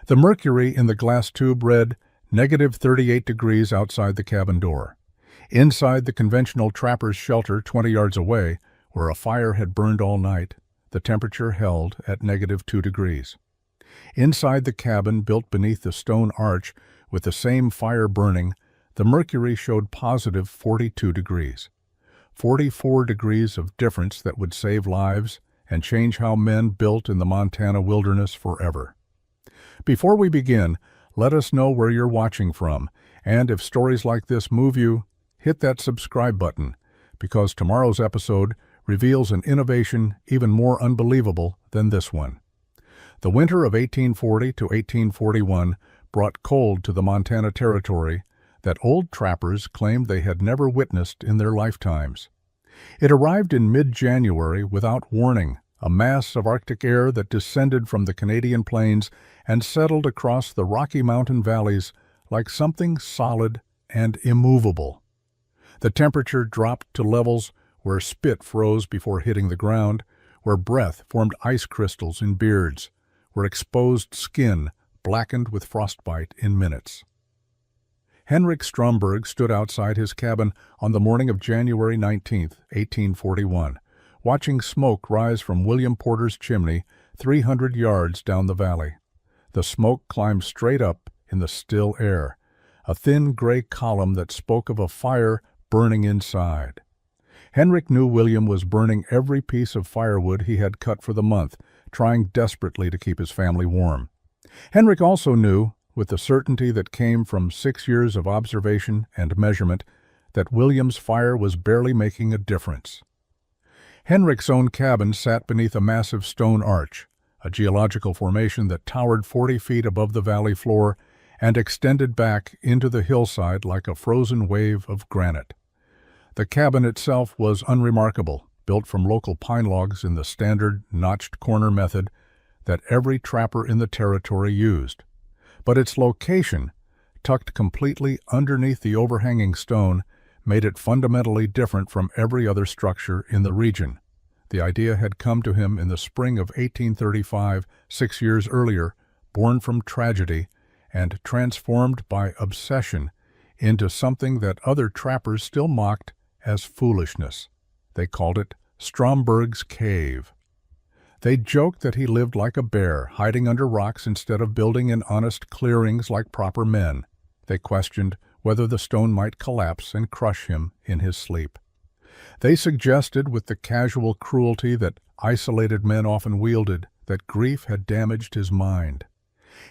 The mercury in the glass tube read -38 degrees outside the cabin door. Inside the conventional trapper's shelter 20 yards away, where a fire had burned all night, the temperature held at -2 degrees. Inside the cabin built beneath the stone arch with the same fire burning, the mercury showed positive 42 degrees. 44 degrees of difference that would save lives and change how men built in the Montana wilderness forever. Before we begin, let us know where you're watching from, and if stories like this move you, hit that subscribe button, because tomorrow's episode reveals an innovation even more unbelievable than this one. The winter of 1840 to 1841 brought cold to the Montana Territory that old trappers claimed they had never witnessed in their lifetimes. It arrived in mid-January without warning, a mass of Arctic air that descended from the Canadian plains and settled across the Rocky Mountain valleys like something solid and immovable. The temperature dropped to levels where spit froze before hitting the ground, where breath formed ice crystals in beards, where exposed skin blackened with frostbite in minutes. Henrik Stromberg stood outside his cabin on the morning of January 19, 1841, watching smoke rise from William Porter's chimney 300 yards down the valley. The smoke climbed straight up in the still air, a thin gray column that spoke of a fire burning inside. Henrik knew William was burning every piece of firewood he had cut for the month, trying desperately to keep his family warm. Henrik also knew, with the certainty that came from 6 years of observation and measurement, that William's fire was barely making a difference. Henrik's own cabin sat beneath a massive stone arch, a geological formation that towered 40 feet above the valley floor and extended back into the hillside like a frozen wave of granite. The cabin itself was unremarkable, built from local pine logs in the standard notched corner method that every trapper in the territory used. But its location, tucked completely underneath the overhanging stone, made it fundamentally different from every other structure in the region. The idea had come to him in the spring of 1835, 6 years earlier, born from tragedy and transformed by obsession into something that other trappers still mocked as foolishness. They called it Stromberg's Cave. They joked that he lived like a bear, hiding under rocks instead of building in honest clearings like proper men. They questioned whether the stone might collapse and crush him in his sleep. They suggested, with the casual cruelty that isolated men often wielded, that grief had damaged his mind.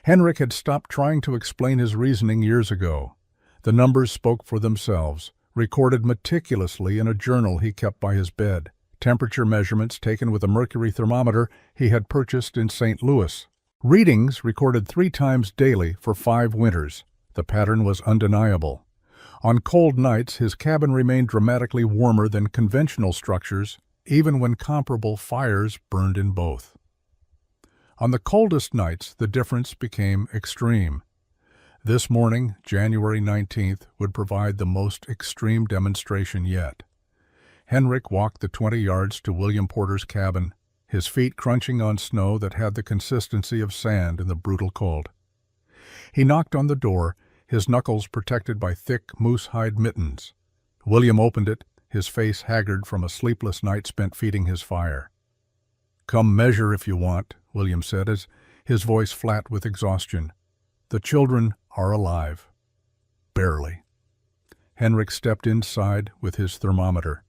Henrik had stopped trying to explain his reasoning years ago. The numbers spoke for themselves, recorded meticulously in a journal he kept by his bed. Temperature measurements taken with a mercury thermometer he had purchased in St. Louis. Readings recorded 3 times daily for 5 winters. The pattern was undeniable. On cold nights, his cabin remained dramatically warmer than conventional structures, even when comparable fires burned in both. On the coldest nights, the difference became extreme. This morning, January 19th, would provide the most extreme demonstration yet. Henrik walked the 20 yards to William Porter's cabin, his feet crunching on snow that had the consistency of sand in the brutal cold. He knocked on the door, his knuckles protected by thick moose-hide mittens. William opened it, his face haggard from a sleepless night spent feeding his fire. "Come measure if you want," William said, his voice flat with exhaustion. "The children are alive." Barely. Henrik stepped inside with his thermometer.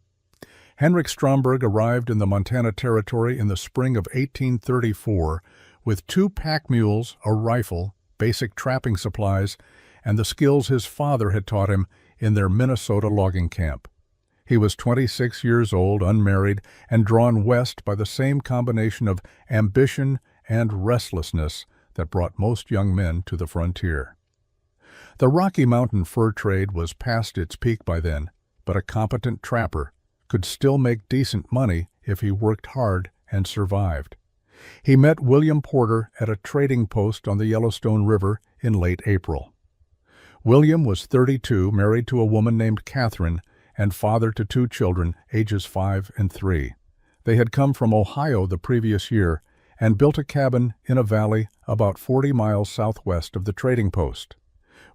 Henrik Stromberg arrived in the Montana Territory in the spring of 1834 with 2 pack mules, a rifle, basic trapping supplies, and the skills his father had taught him in their Minnesota logging camp. He was 26 years old, unmarried, and drawn west by the same combination of ambition and restlessness that brought most young men to the frontier. The Rocky Mountain fur trade was past its peak by then, but a competent trapper could still make decent money if he worked hard and survived. He met William Porter at a trading post on the Yellowstone River in late April. William was 32, married to a woman named Catherine, and father to 2 children, ages 5 and 3. They had come from Ohio the previous year and built a cabin in a valley about 40 miles southwest of the trading post.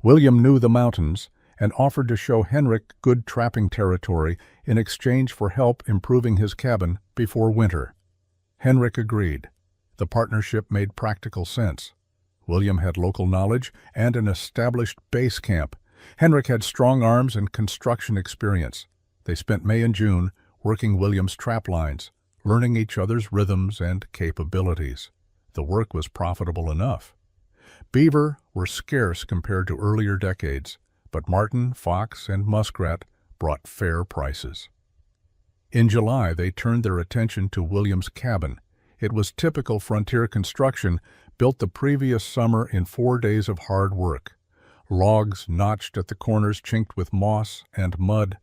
William knew the mountains and offered to show Henrik good trapping territory in exchange for help improving his cabin before winter. Henrik agreed. The partnership made practical sense. William had local knowledge and an established base camp. Henrik had strong arms and construction experience. They spent May and June working William's trap lines, learning each other's rhythms and capabilities. The work was profitable enough. Beaver were scarce compared to earlier decades, but marten, fox, and muskrat brought fair prices. In July, they turned their attention to William's cabin. It was typical frontier construction, built the previous summer in 4 days of hard work. Logs notched at the corners chinked with moss and mud,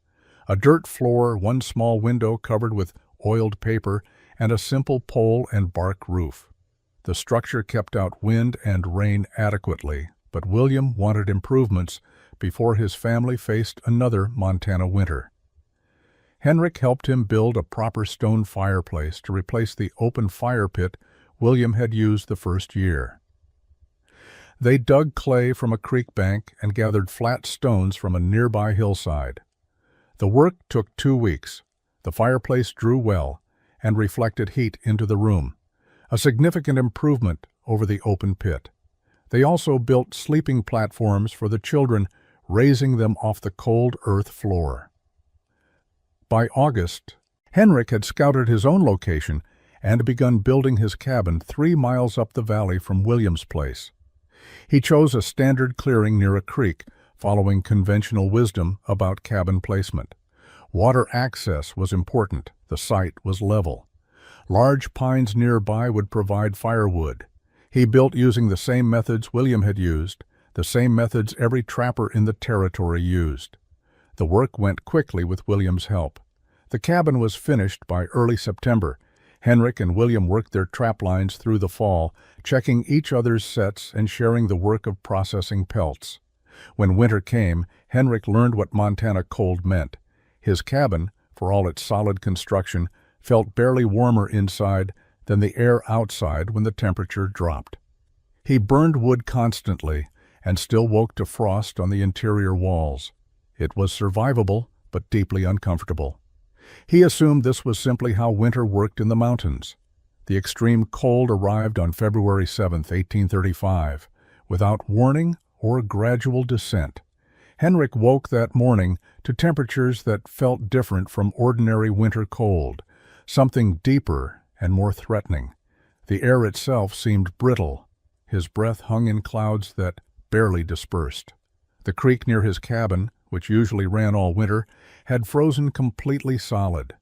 a dirt floor, one small window covered with oiled paper, and a simple pole and bark roof. The structure kept out wind and rain adequately, but William wanted improvements before his family faced another Montana winter. Henrik helped him build a proper stone fireplace to replace the open fire pit William had used the first year. They dug clay from a creek bank and gathered flat stones from a nearby hillside. The work took 2 weeks. The fireplace drew well and reflected heat into the room, a significant improvement over the open pit. They also built sleeping platforms for the children, raising them off the cold earth floor. By August, Henrik had scouted his own location and begun building his cabin 3 miles up the valley from William's place. He chose a standard clearing near a creek, following conventional wisdom about cabin placement. Water access was important. The site was level. Large pines nearby would provide firewood. He built using the same methods William had used, the same methods every trapper in the territory used. The work went quickly with William's help. The cabin was finished by early September. Henrik and William worked their trap lines through the fall, checking each other's sets and sharing the work of processing pelts. When winter came, Henrik learned what Montana cold meant. His cabin, for all its solid construction, felt barely warmer inside than the air outside when the temperature dropped. He burned wood constantly and still woke to frost on the interior walls. It was survivable, but deeply uncomfortable. He assumed this was simply how winter worked in the mountains. The extreme cold arrived on February 7, 1835, without warning or gradual descent. Henrik woke that morning to temperatures that felt different from ordinary winter cold, something deeper and more threatening. The air itself seemed brittle. His breath hung in clouds that barely dispersed. The creek near his cabin, which usually ran all winter, had frozen completely solid.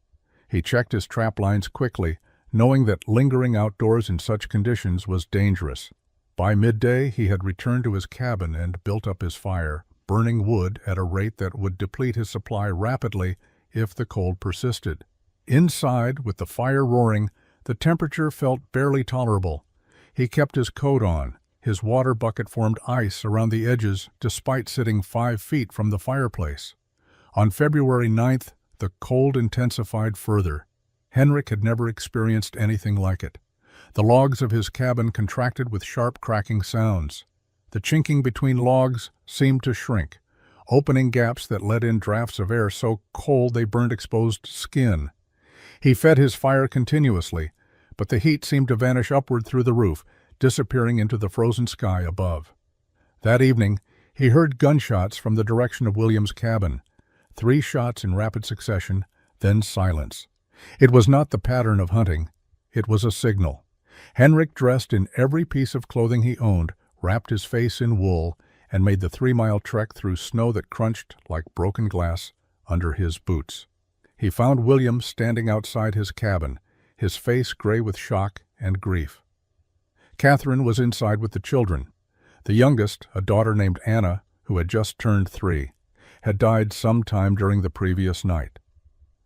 He checked his trap lines quickly, knowing that lingering outdoors in such conditions was dangerous. By midday, he had returned to his cabin and built up his fire, burning wood at a rate that would deplete his supply rapidly if the cold persisted. Inside, with the fire roaring, the temperature felt barely tolerable. He kept his coat on. His water bucket formed ice around the edges despite sitting 5 feet from the fireplace. On February 9th, the cold intensified further. Henrik had never experienced anything like it. The logs of his cabin contracted with sharp cracking sounds. The chinking between logs seemed to shrink, opening gaps that let in drafts of air so cold they burned exposed skin. He fed his fire continuously, but the heat seemed to vanish upward through the roof, disappearing into the frozen sky above. That evening, he heard gunshots from the direction of William's cabin. 3 shots in rapid succession, then silence. It was not the pattern of hunting. It was a signal. Henrik, dressed in every piece of clothing he owned, wrapped his face in wool, and made the 3-mile trek through snow that crunched like broken glass under his boots. He found William standing outside his cabin, his face gray with shock and grief. Catherine was inside with the children. The youngest, a daughter named Anna, who had just turned 3, had died sometime during the previous night.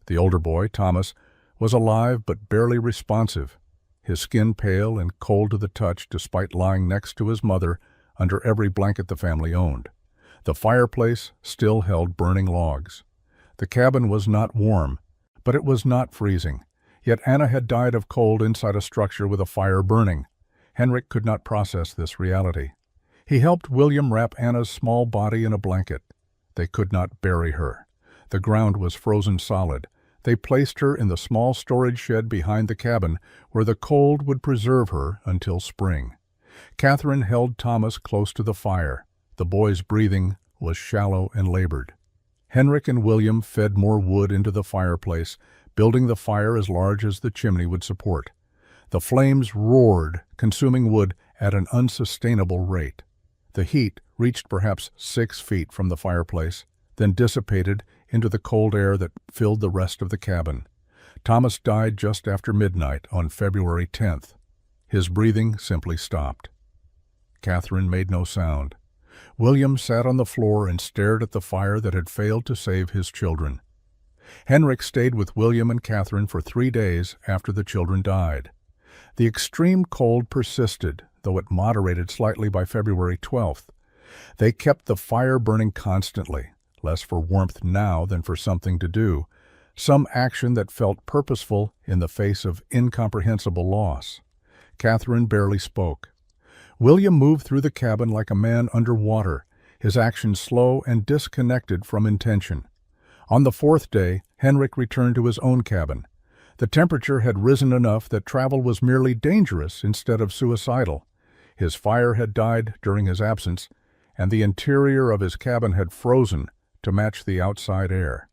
The older boy, Thomas, was alive but barely responsive, his skin pale and cold to the touch despite lying next to his mother under every blanket the family owned. The fireplace still held burning logs. The cabin was not warm, but it was not freezing. Yet Anna had died of cold inside a structure with a fire burning. Henrik could not process this reality. He helped William wrap Anna's small body in a blanket. They could not bury her. The ground was frozen solid. They placed her in the small storage shed behind the cabin, where the cold would preserve her until spring. Catherine held Thomas close to the fire. The boy's breathing was shallow and labored. Henrik and William fed more wood into the fireplace, building the fire as large as the chimney would support. The flames roared, consuming wood at an unsustainable rate. The heat reached perhaps 6 feet from the fireplace, then dissipated into the cold air that filled the rest of the cabin. Thomas died just after midnight on February 10th. His breathing simply stopped. Catherine made no sound. William sat on the floor and stared at the fire that had failed to save his children. Henrik stayed with William and Catherine for 3 days after the children died. The extreme cold persisted, though it moderated slightly by February 12th. They kept the fire burning constantly, less for warmth now than for something to do, some action that felt purposeful in the face of incomprehensible loss. Catherine barely spoke. William moved through the cabin like a man under water, his actions slow and disconnected from intention. On the 4th day, Henrik returned to his own cabin. The temperature had risen enough that travel was merely dangerous instead of suicidal. His fire had died during his absence, and the interior of his cabin had frozen to match the outside air.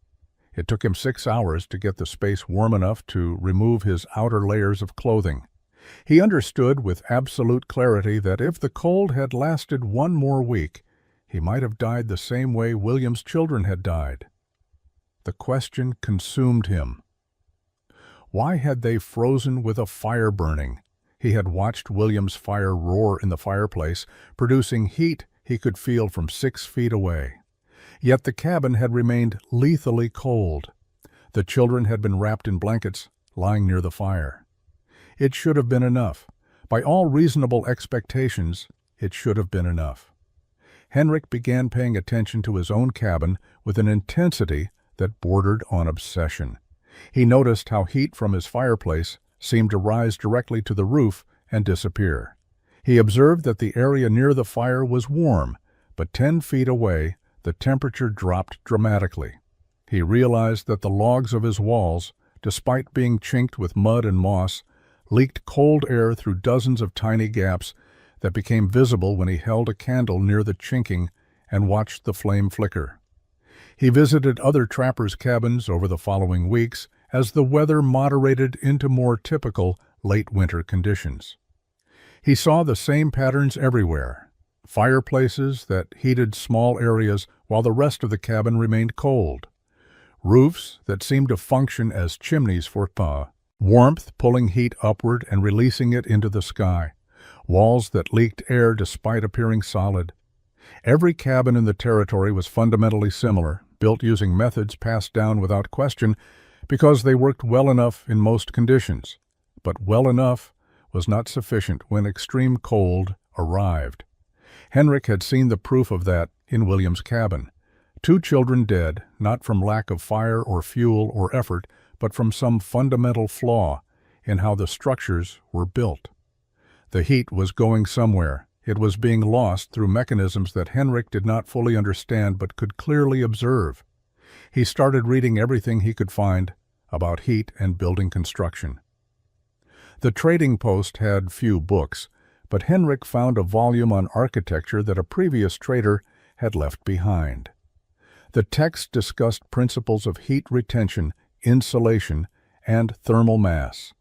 It took him 6 hours to get the space warm enough to remove his outer layers of clothing. He understood with absolute clarity that if the cold had lasted 1 more week, he might have died the same way William's children had died. The question consumed him. Why had they frozen with a fire burning? He had watched William's fire roar in the fireplace, producing heat he could feel from 6 feet away. Yet the cabin had remained lethally cold. The children had been wrapped in blankets, lying near the fire. It should have been enough. By all reasonable expectations, it should have been enough. Henrik began paying attention to his own cabin with an intensity that bordered on obsession. He noticed how heat from his fireplace seemed to rise directly to the roof and disappear. He observed that the area near the fire was warm, but 10 feet away, the temperature dropped dramatically. He realized that the logs of his walls, despite being chinked with mud and moss, leaked cold air through dozens of tiny gaps that became visible when he held a candle near the chinking and watched the flame flicker. He visited other trappers' cabins over the following weeks as the weather moderated into more typical late winter conditions. He saw the same patterns everywhere: fireplaces that heated small areas while the rest of the cabin remained cold, roofs that seemed to function as chimneys for warmth pulling heat upward and releasing it into the sky, walls that leaked air despite appearing solid. Every cabin in the territory was fundamentally similar, built using methods passed down without question because they worked well enough in most conditions. But well enough was not sufficient when extreme cold arrived. Henrik had seen the proof of that in William's cabin. 2 children dead, not from lack of fire or fuel or effort, but from some fundamental flaw in how the structures were built. The heat was going somewhere. It was being lost through mechanisms that Henrik did not fully understand but could clearly observe. He started reading everything he could find about heat and building construction. The trading post had few books, but Henrik found a volume on architecture that a previous trader had left behind. The text discussed principles of heat retention, insulation, and thermal mass.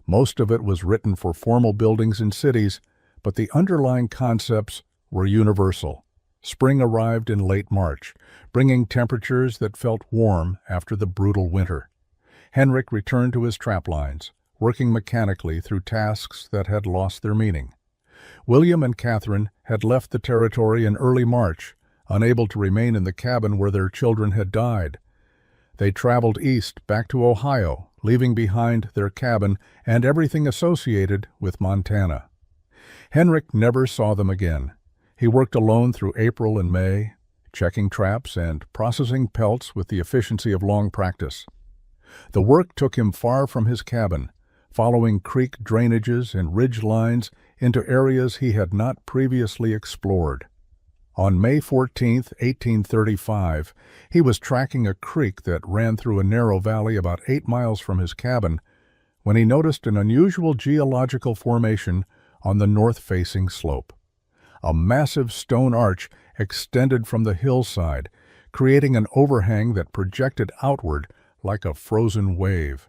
Most of it was written for formal buildings in cities, but the underlying concepts were universal. Spring arrived in late March, bringing temperatures that felt warm after the brutal winter. Henrik returned to his trap lines, working mechanically through tasks that had lost their meaning. William and Catherine had left the territory in early March, unable to remain in the cabin where their children had died. They traveled east back to Ohio, leaving behind their cabin and everything associated with Montana. Henrik never saw them again. He worked alone through April and May, checking traps and processing pelts with the efficiency of long practice. The work took him far from his cabin, following creek drainages and ridge lines into areas he had not previously explored. On May 14, 1835, he was tracking a creek that ran through a narrow valley about 8 miles from his cabin when he noticed an unusual geological formation on the north-facing slope. A massive stone arch extended from the hillside, creating an overhang that projected outward like a frozen wave.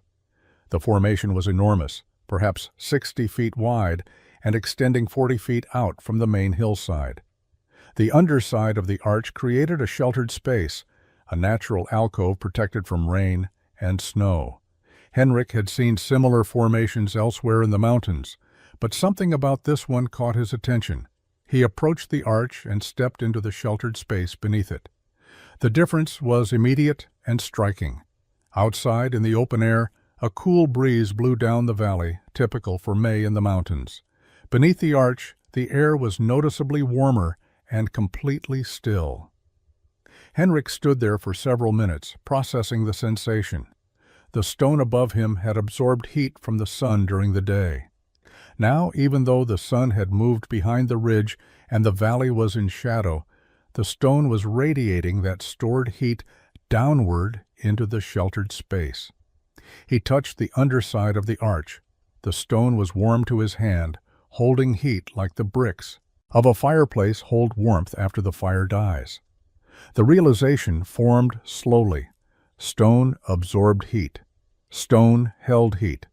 The formation was enormous, perhaps 60 feet wide and extending 40 feet out from the main hillside. The underside of the arch created a sheltered space, a natural alcove protected from rain and snow. Henrik had seen similar formations elsewhere in the mountains, but something about this one caught his attention. He approached the arch and stepped into the sheltered space beneath it. The difference was immediate and striking. Outside, in the open air, a cool breeze blew down the valley, typical for May in the mountains. Beneath the arch, the air was noticeably warmer and completely still. Henrik stood there for several minutes, processing the sensation. The stone above him had absorbed heat from the sun during the day. Now, even though the sun had moved behind the ridge and the valley was in shadow, the stone was radiating that stored heat downward into the sheltered space. He touched the underside of the arch. The stone was warm to his hand, holding heat like the bricks of a fireplace hold warmth after the fire dies. The realization formed slowly. Stone absorbed heat. Stone held heat.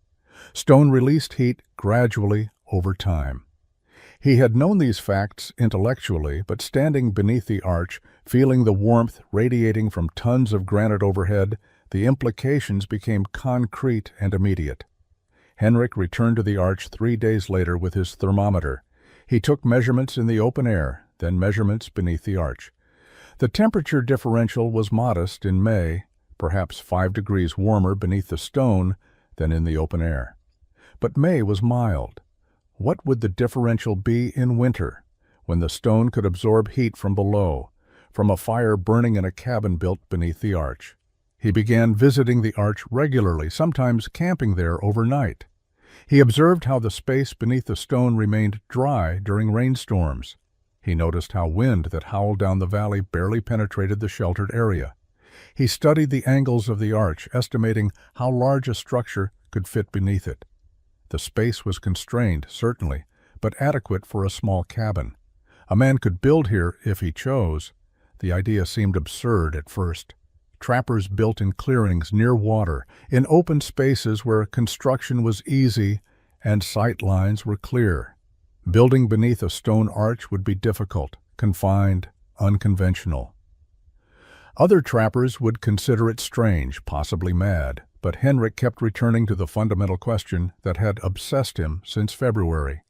Stone released heat gradually over time. He had known these facts intellectually, but standing beneath the arch, feeling the warmth radiating from tons of granite overhead, the implications became concrete and immediate. Henrik returned to the arch 3 days later with his thermometer. He took measurements in the open air, then measurements beneath the arch. The temperature differential was modest in May, perhaps 5 degrees warmer beneath the stone than in the open air. But May was mild. What would the differential be in winter, when the stone could absorb heat from below, from a fire burning in a cabin built beneath the arch? He began visiting the arch regularly, sometimes camping there overnight. He observed how the space beneath the stone remained dry during rainstorms. He noticed how wind that howled down the valley barely penetrated the sheltered area. He studied the angles of the arch, estimating how large a structure could fit beneath it. The space was constrained, certainly, but adequate for a small cabin. A man could build here if he chose. The idea seemed absurd at first. Trappers built in clearings near water, in open spaces where construction was easy and sight lines were clear. Building beneath a stone arch would be difficult, confined, unconventional. Other trappers would consider it strange, possibly mad, but Henrik kept returning to the fundamental question that had obsessed him since February.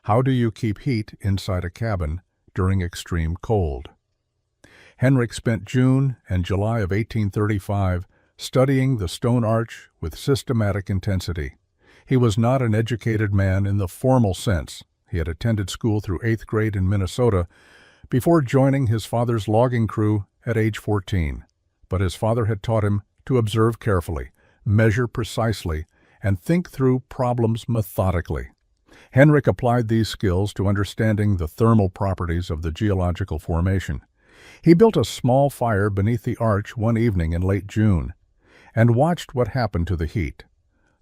How do you keep heat inside a cabin during extreme cold? Henrik spent June and July of 1835 studying the stone arch with systematic intensity. He was not an educated man in the formal sense. He had attended school through 8th grade in Minnesota before joining his father's logging crew at age 14. But his father had taught him to observe carefully, measure precisely, and think through problems methodically. Henrik applied these skills to understanding the thermal properties of the geological formation. He built a small fire beneath the arch one evening in late June and watched what happened to the heat.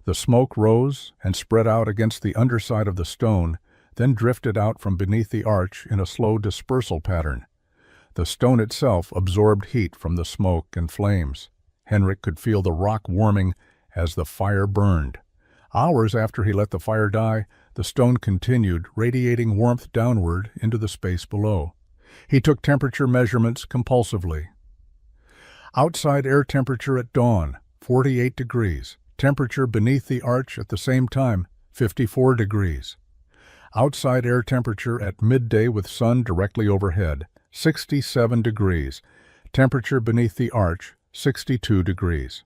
The smoke rose and spread out against the underside of the stone, then drifted out from beneath the arch in a slow dispersal pattern. The stone itself absorbed heat from the smoke and flames. Henrik could feel the rock warming as the fire burned. Hours after he let the fire die, the stone continued, radiating warmth downward into the space below. He took temperature measurements compulsively. Outside air temperature at dawn, 48 degrees. Temperature beneath the arch at the same time, 54 degrees. Outside air temperature at midday with sun directly overhead, 67 degrees. Temperature beneath the arch, 62 degrees.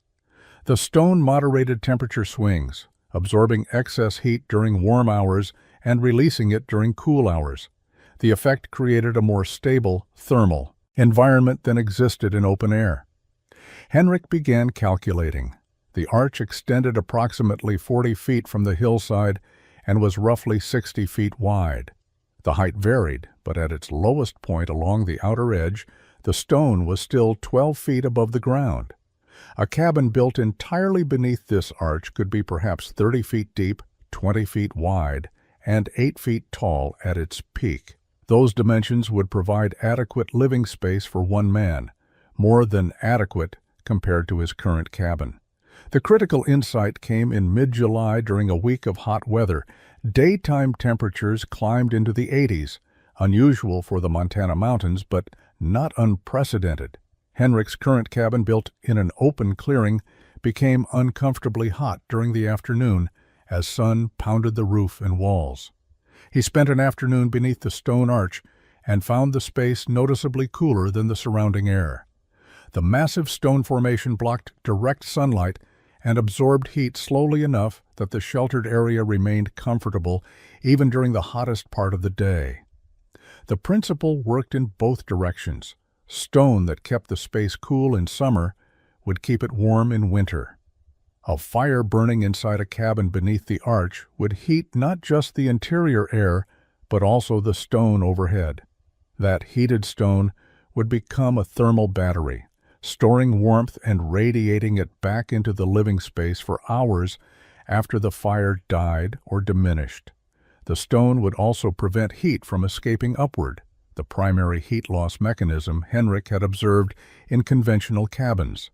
The stone moderated temperature swings, absorbing excess heat during warm hours and releasing it during cool hours. The effect created a more stable, thermal environment than existed in open air. Henrik began calculating. The arch extended approximately 40 feet from the hillside and was roughly 60 feet wide. The height varied, but at its lowest point along the outer edge, the stone was still 12 feet above the ground. A cabin built entirely beneath this arch could be perhaps 30 feet deep, 20 feet wide, and 8 feet tall at its peak. Those dimensions would provide adequate living space for one man, more than adequate compared to his current cabin. The critical insight came in mid-July during a week of hot weather. Daytime temperatures climbed into the 80s, unusual for the Montana mountains, but not unprecedented. Henrik's current cabin, built in an open clearing, became uncomfortably hot during the afternoon as sun pounded the roof and walls. He spent an afternoon beneath the stone arch and found the space noticeably cooler than the surrounding air. The massive stone formation blocked direct sunlight and absorbed heat slowly enough that the sheltered area remained comfortable even during the hottest part of the day. The principle worked in both directions. Stone that kept the space cool in summer would keep it warm in winter. A fire burning inside a cabin beneath the arch would heat not just the interior air, but also the stone overhead. That heated stone would become a thermal battery, storing warmth and radiating it back into the living space for hours after the fire died or diminished. The stone would also prevent heat from escaping upward, the primary heat loss mechanism Henrik had observed in conventional cabins.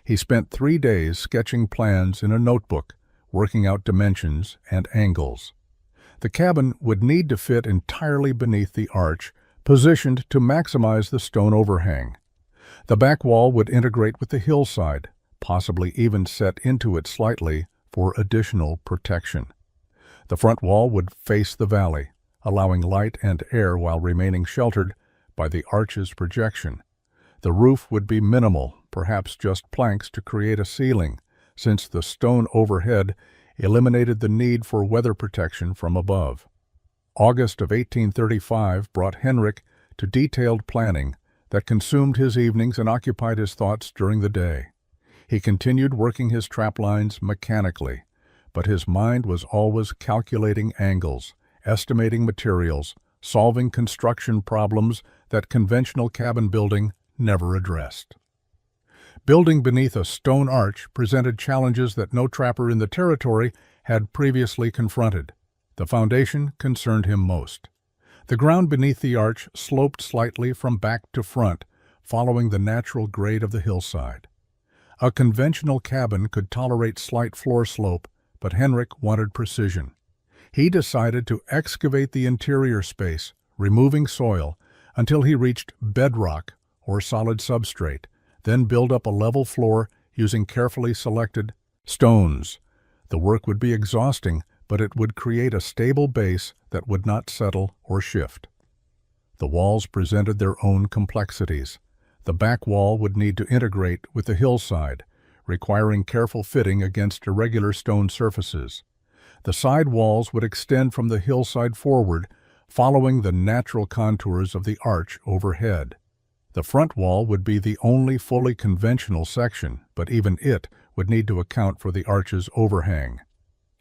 He spent 3 days sketching plans in a notebook, working out dimensions and angles. The cabin would need to fit entirely beneath the arch, positioned to maximize the stone overhang. The back wall would integrate with the hillside, possibly even set into it slightly for additional protection. The front wall would face the valley, allowing light and air while remaining sheltered by the arch's projection. The roof would be minimal, perhaps just planks to create a ceiling, since the stone overhead eliminated the need for weather protection from above. August of 1835 brought Henrik to detailed planning that consumed his evenings and occupied his thoughts during the day. He continued working his trap lines mechanically, but his mind was always calculating angles, estimating materials, solving construction problems that conventional cabin building never addressed. Building beneath a stone arch presented challenges that no trapper in the territory had previously confronted. The foundation concerned him most. The ground beneath the arch sloped slightly from back to front, following the natural grade of the hillside. A conventional cabin could tolerate slight floor slope, but Henrik wanted precision. He decided to excavate the interior space, removing soil, until he reached bedrock or solid substrate, then build up a level floor using carefully selected stones. The work would be exhausting, but it would create a stable base that would not settle or shift. The walls presented their own complexities. The back wall would need to integrate with the hillside, requiring careful fitting against irregular stone surfaces. The side walls would extend from the hillside forward, following the natural contours of the arch overhead. The front wall would be the only fully conventional section, but even it would need to account for the arch's overhang.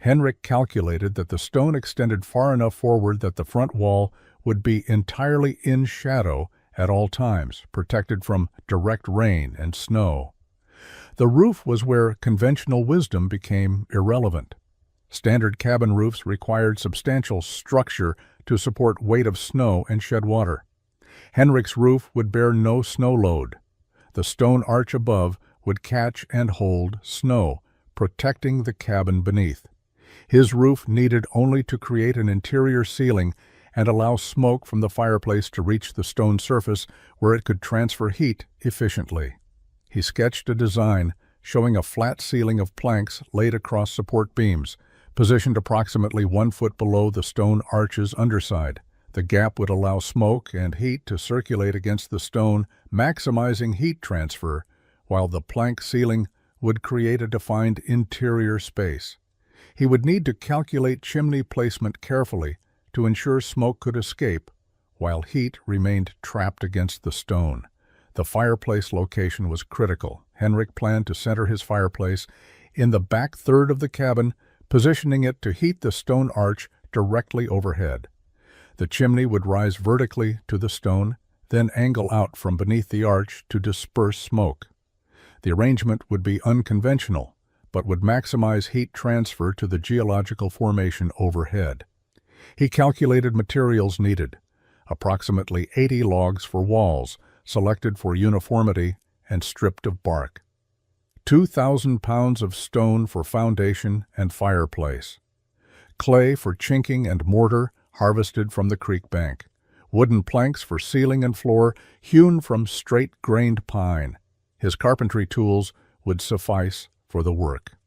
Henrik calculated that the stone extended far enough forward that the front wall would be entirely in shadow at all times, protected from direct rain and snow. The roof was where conventional wisdom became irrelevant. Standard cabin roofs required substantial structure to support weight of snow and shed water. Henrik's roof would bear no snow load. The stone arch above would catch and hold snow, protecting the cabin beneath. His roof needed only to create an interior ceiling and allow smoke from the fireplace to reach the stone surface where it could transfer heat efficiently. He sketched a design showing a flat ceiling of planks laid across support beams, positioned approximately 1 foot below the stone arch's underside. The gap would allow smoke and heat to circulate against the stone, maximizing heat transfer, while the plank ceiling would create a defined interior space. He would need to calculate chimney placement carefully to ensure smoke could escape, while heat remained trapped against the stone. The fireplace location was critical. Henrik planned to center his fireplace in the back third of the cabin, positioning it to heat the stone arch directly overhead. The chimney would rise vertically to the stone, then angle out from beneath the arch to disperse smoke. The arrangement would be unconventional, but would maximize heat transfer to the geological formation overhead. He calculated materials needed, approximately 80 logs for walls, selected for uniformity and stripped of bark. 2,000 pounds of stone for foundation and fireplace. Clay for chinking and mortar, harvested from the creek bank. Wooden planks for ceiling and floor, hewn from straight-grained pine. His carpentry tools would suffice for the work.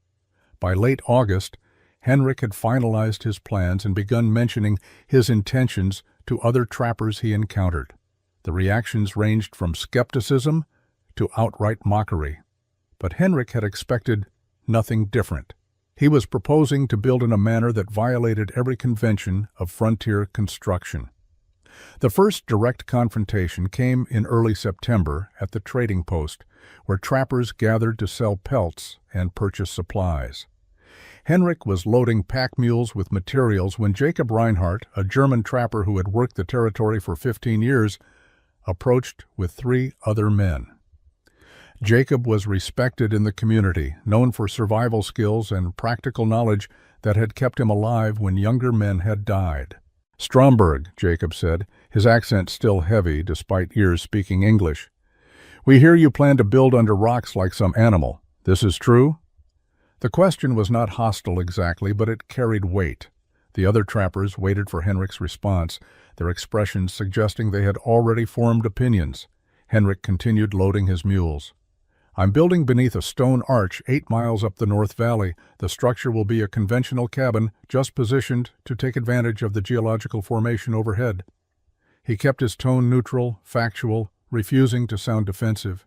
By late August, Henrik had finalized his plans and begun mentioning his intentions to other trappers he encountered. The reactions ranged from skepticism to outright mockery. But Henrik had expected nothing different. He was proposing to build in a manner that violated every convention of frontier construction. The first direct confrontation came in early September at the trading post, where trappers gathered to sell pelts and purchase supplies. Henrik was loading pack mules with materials when Jacob Reinhardt, a German trapper who had worked the territory for 15 years, approached with 3 other men. Jacob was respected in the community, known for survival skills and practical knowledge that had kept him alive when younger men had died. "Stromberg," Jacob said, his accent still heavy despite years speaking English. "We hear you plan to build under rocks like some animal. This is true?" The question was not hostile exactly, but it carried weight. The other trappers waited for Henrik's response, their expressions suggesting they had already formed opinions. Henrik continued loading his mules. "I'm building beneath a stone arch 8 miles up the North Valley. The structure will be a conventional cabin, just positioned to take advantage of the geological formation overhead." He kept his tone neutral, factual, refusing to sound defensive.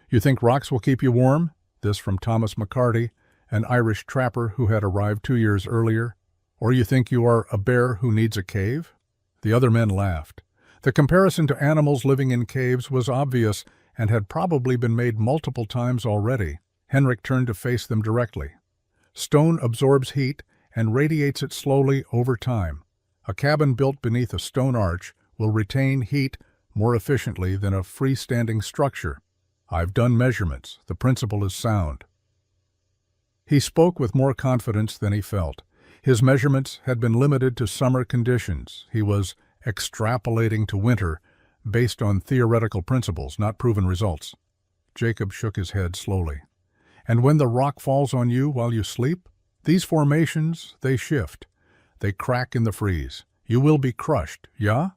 "You think rocks will keep you warm?" This from Thomas McCarty, an Irish trapper who had arrived 2 years earlier. "Or you think you are a bear who needs a cave?" The other men laughed. The comparison to animals living in caves was obvious and had probably been made multiple times already. Henrik turned to face them directly. "Stone absorbs heat and radiates it slowly over time. A cabin built beneath a stone arch will retain heat more efficiently than a freestanding structure. I've done measurements. The principle is sound." He spoke with more confidence than he felt. His measurements had been limited to summer conditions. He was extrapolating to winter, based on theoretical principles, not proven results. Jacob shook his head slowly. "And when the rock falls on you while you sleep? These formations, they shift. They crack in the freeze. You will be crushed, yeah?"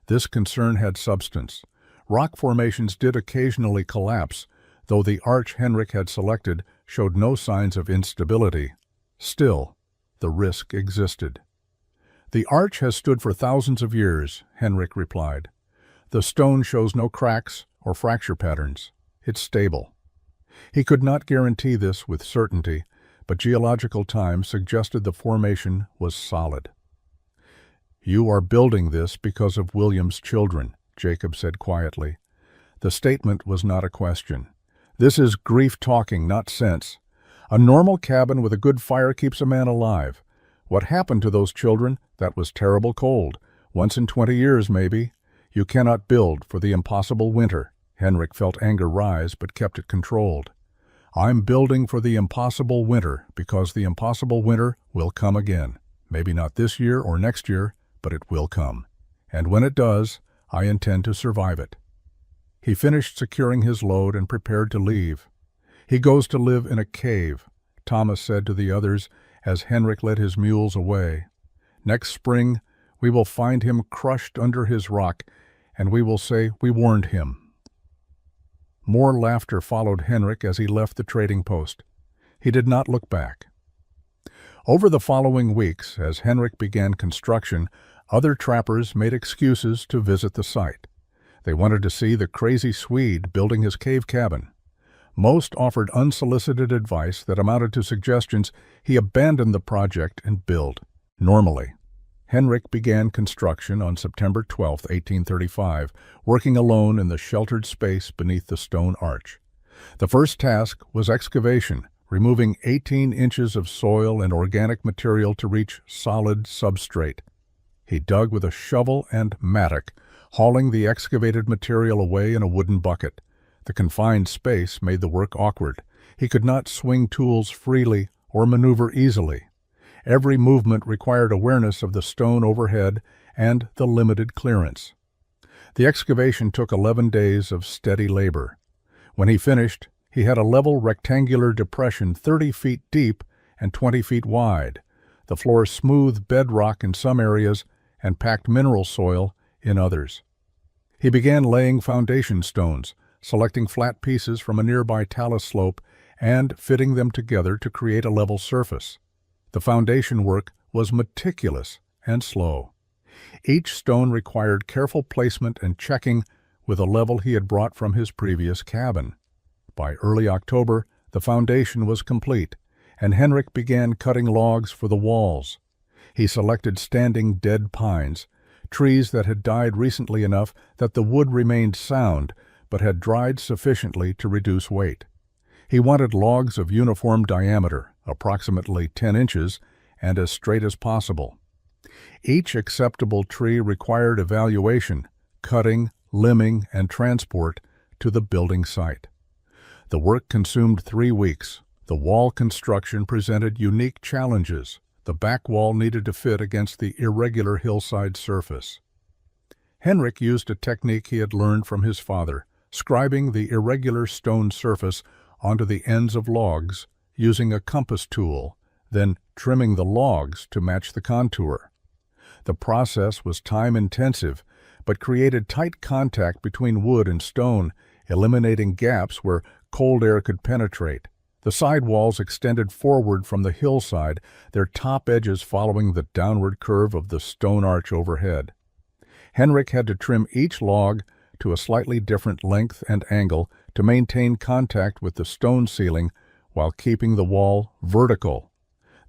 This concern had substance. Rock formations did occasionally collapse, though the arch Henrik had selected showed no signs of instability. Still, the risk existed. "The arch has stood for thousands of years," Henrik replied. "The stone shows no cracks or fracture patterns. It's stable." He could not guarantee this with certainty, but geological time suggested the formation was solid. "You are building this because of William's children," Jacob said quietly. The statement was not a question. "This is grief talking, not sense. A normal cabin with a good fire keeps a man alive. What happened to those children? That was terrible cold. Once in 20 years, maybe. You cannot build for the impossible winter." Henrik felt anger rise, but kept it controlled. "I'm building for the impossible winter, because the impossible winter will come again. Maybe not this year or next year, but it will come. And when it does, I intend to survive it." He finished securing his load and prepared to leave. "He goes to live in a cave," Thomas said to the others as Henrik led his mules away. "Next spring, we will find him crushed under his rock, and we will say we warned him." More laughter followed Henrik as he left the trading post. He did not look back. Over the following weeks, as Henrik began construction, other trappers made excuses to visit the site. They wanted to see the crazy Swede building his cave cabin. Most offered unsolicited advice that amounted to suggestions he abandon the project and build normally. Henrik began construction on September 12, 1835, working alone in the sheltered space beneath the stone arch. The first task was excavation, removing 18 inches of soil and organic material to reach solid substrate. He dug with a shovel and mattock, hauling the excavated material away in a wooden bucket. The confined space made the work awkward. He could not swing tools freely or maneuver easily. Every movement required awareness of the stone overhead and the limited clearance. The excavation took 11 days of steady labor. When he finished, he had a level rectangular depression 30 feet deep and 20 feet wide, the floor smooth bedrock in some areas and packed mineral soil in others. He began laying foundation stones, selecting flat pieces from a nearby talus slope and fitting them together to create a level surface. The foundation work was meticulous and slow. Each stone required careful placement and checking with a level he had brought from his previous cabin. By early October, the foundation was complete, and Henrik began cutting logs for the walls. He selected standing dead pines, trees that had died recently enough that the wood remained sound but had dried sufficiently to reduce weight. He wanted logs of uniform diameter, approximately 10 inches, and as straight as possible. Each acceptable tree required evaluation, cutting, limbing, and transport to the building site. The work consumed 3 weeks. The wall construction presented unique challenges. The back wall needed to fit against the irregular hillside surface. Henrik used a technique he had learned from his father, scribing the irregular stone surface onto the ends of logs using a compass tool, then trimming the logs to match the contour. The process was time-intensive, but created tight contact between wood and stone, eliminating gaps where cold air could penetrate. The side walls extended forward from the hillside, their top edges following the downward curve of the stone arch overhead. Henrik had to trim each log to a slightly different length and angle to maintain contact with the stone ceiling while keeping the wall vertical.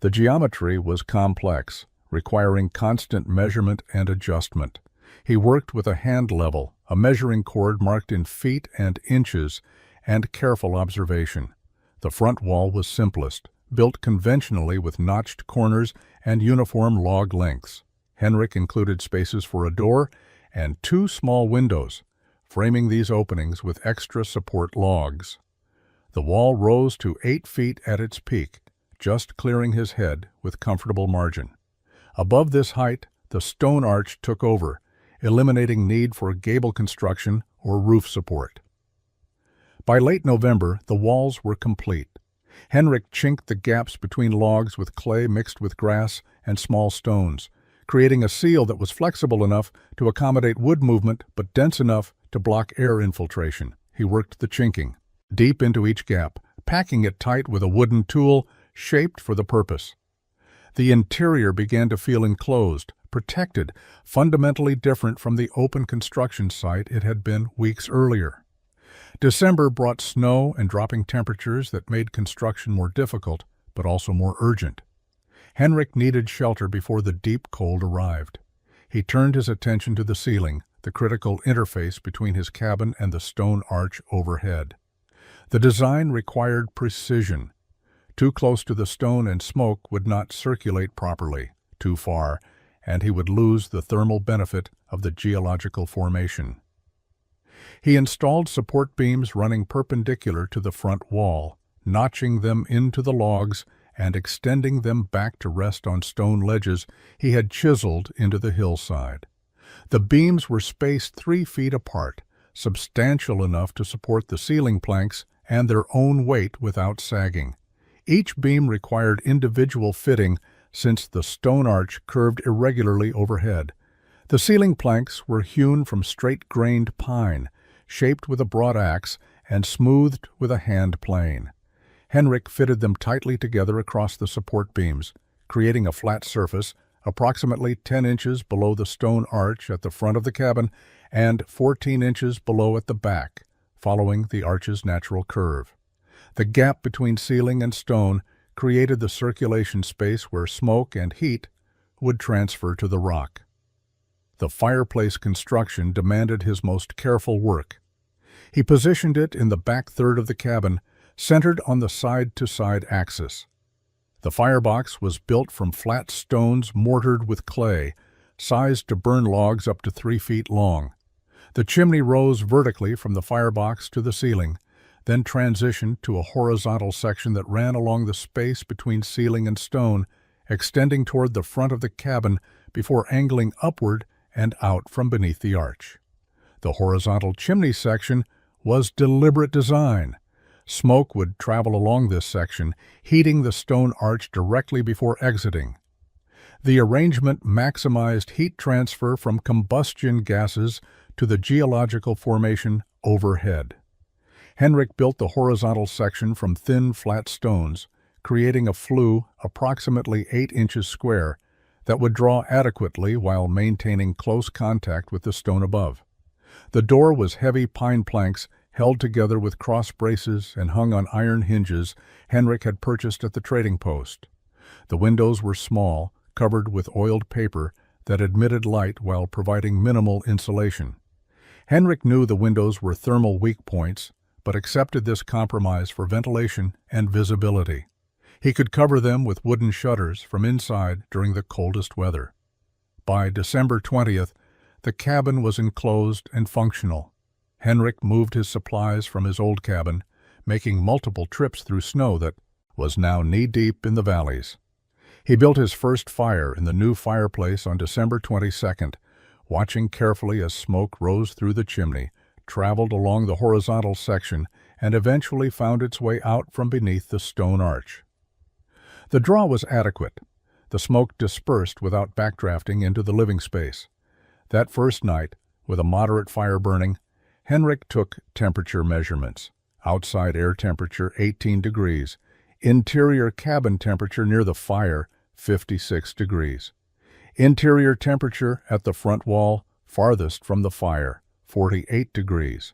The geometry was complex, requiring constant measurement and adjustment. He worked with a hand level, a measuring cord marked in feet and inches, and careful observation. The front wall was simplest, built conventionally with notched corners and uniform log lengths. Henrik included spaces for a door and 2 small windows, framing these openings with extra support logs. The wall rose to 8 feet at its peak, just clearing his head with comfortable margin. Above this height, the stone arch took over, eliminating need for gable construction or roof support. By late November, the walls were complete. Henrik chinked the gaps between logs with clay mixed with grass and small stones, creating a seal that was flexible enough to accommodate wood movement but dense enough to block air infiltration. He worked the chinking deep into each gap, packing it tight with a wooden tool shaped for the purpose. The interior began to feel enclosed, protected, fundamentally different from the open construction site it had been weeks earlier. December brought snow and dropping temperatures that made construction more difficult, but also more urgent. Henrik needed shelter before the deep cold arrived. He turned his attention to the ceiling, the critical interface between his cabin and the stone arch overhead. The design required precision. Too close to the stone and smoke would not circulate properly, too far, and he would lose the thermal benefit of the geological formation. He installed support beams running perpendicular to the front wall, notching them into the logs and extending them back to rest on stone ledges he had chiseled into the hillside. The beams were spaced 3 feet apart, substantial enough to support the ceiling planks and their own weight without sagging. Each beam required individual fitting since the stone arch curved irregularly overhead. The ceiling planks were hewn from straight-grained pine, shaped with a broad axe and smoothed with a hand plane. Henrik fitted them tightly together across the support beams, creating a flat surface approximately 10 inches below the stone arch at the front of the cabin and 14 inches below at the back, following the arch's natural curve. The gap between ceiling and stone created the circulation space where smoke and heat would transfer to the rock. The fireplace construction demanded his most careful work. He positioned it in the back third of the cabin, centered on the side-to-side axis. The firebox was built from flat stones mortared with clay, sized to burn logs up to 3 feet long. The chimney rose vertically from the firebox to the ceiling, then transitioned to a horizontal section that ran along the space between ceiling and stone, extending toward the front of the cabin before angling upward and out from beneath the arch. The horizontal chimney section was deliberate design. Smoke would travel along this section, heating the stone arch directly before exiting. The arrangement maximized heat transfer from combustion gases to the geological formation overhead. Henrik built the horizontal section from thin, flat stones, creating a flue approximately 8 inches square that would draw adequately while maintaining close contact with the stone above. The door was heavy pine planks held together with cross braces and hung on iron hinges Henrik had purchased at the trading post. The windows were small, covered with oiled paper that admitted light while providing minimal insulation. Henrik knew the windows were thermal weak points, but accepted this compromise for ventilation and visibility. He could cover them with wooden shutters from inside during the coldest weather. By December 20th, the cabin was enclosed and functional. Henrik moved his supplies from his old cabin, making multiple trips through snow that was now knee-deep in the valleys. He built his first fire in the new fireplace on December 22nd, watching carefully as smoke rose through the chimney, traveled along the horizontal section, and eventually found its way out from beneath the stone arch. The draw was adequate. The smoke dispersed without backdrafting into the living space. That first night, with a moderate fire burning, Henrik took temperature measurements. Outside air temperature 18 degrees. Interior cabin temperature near the fire 56 degrees. Interior temperature at the front wall farthest from the fire 48 degrees.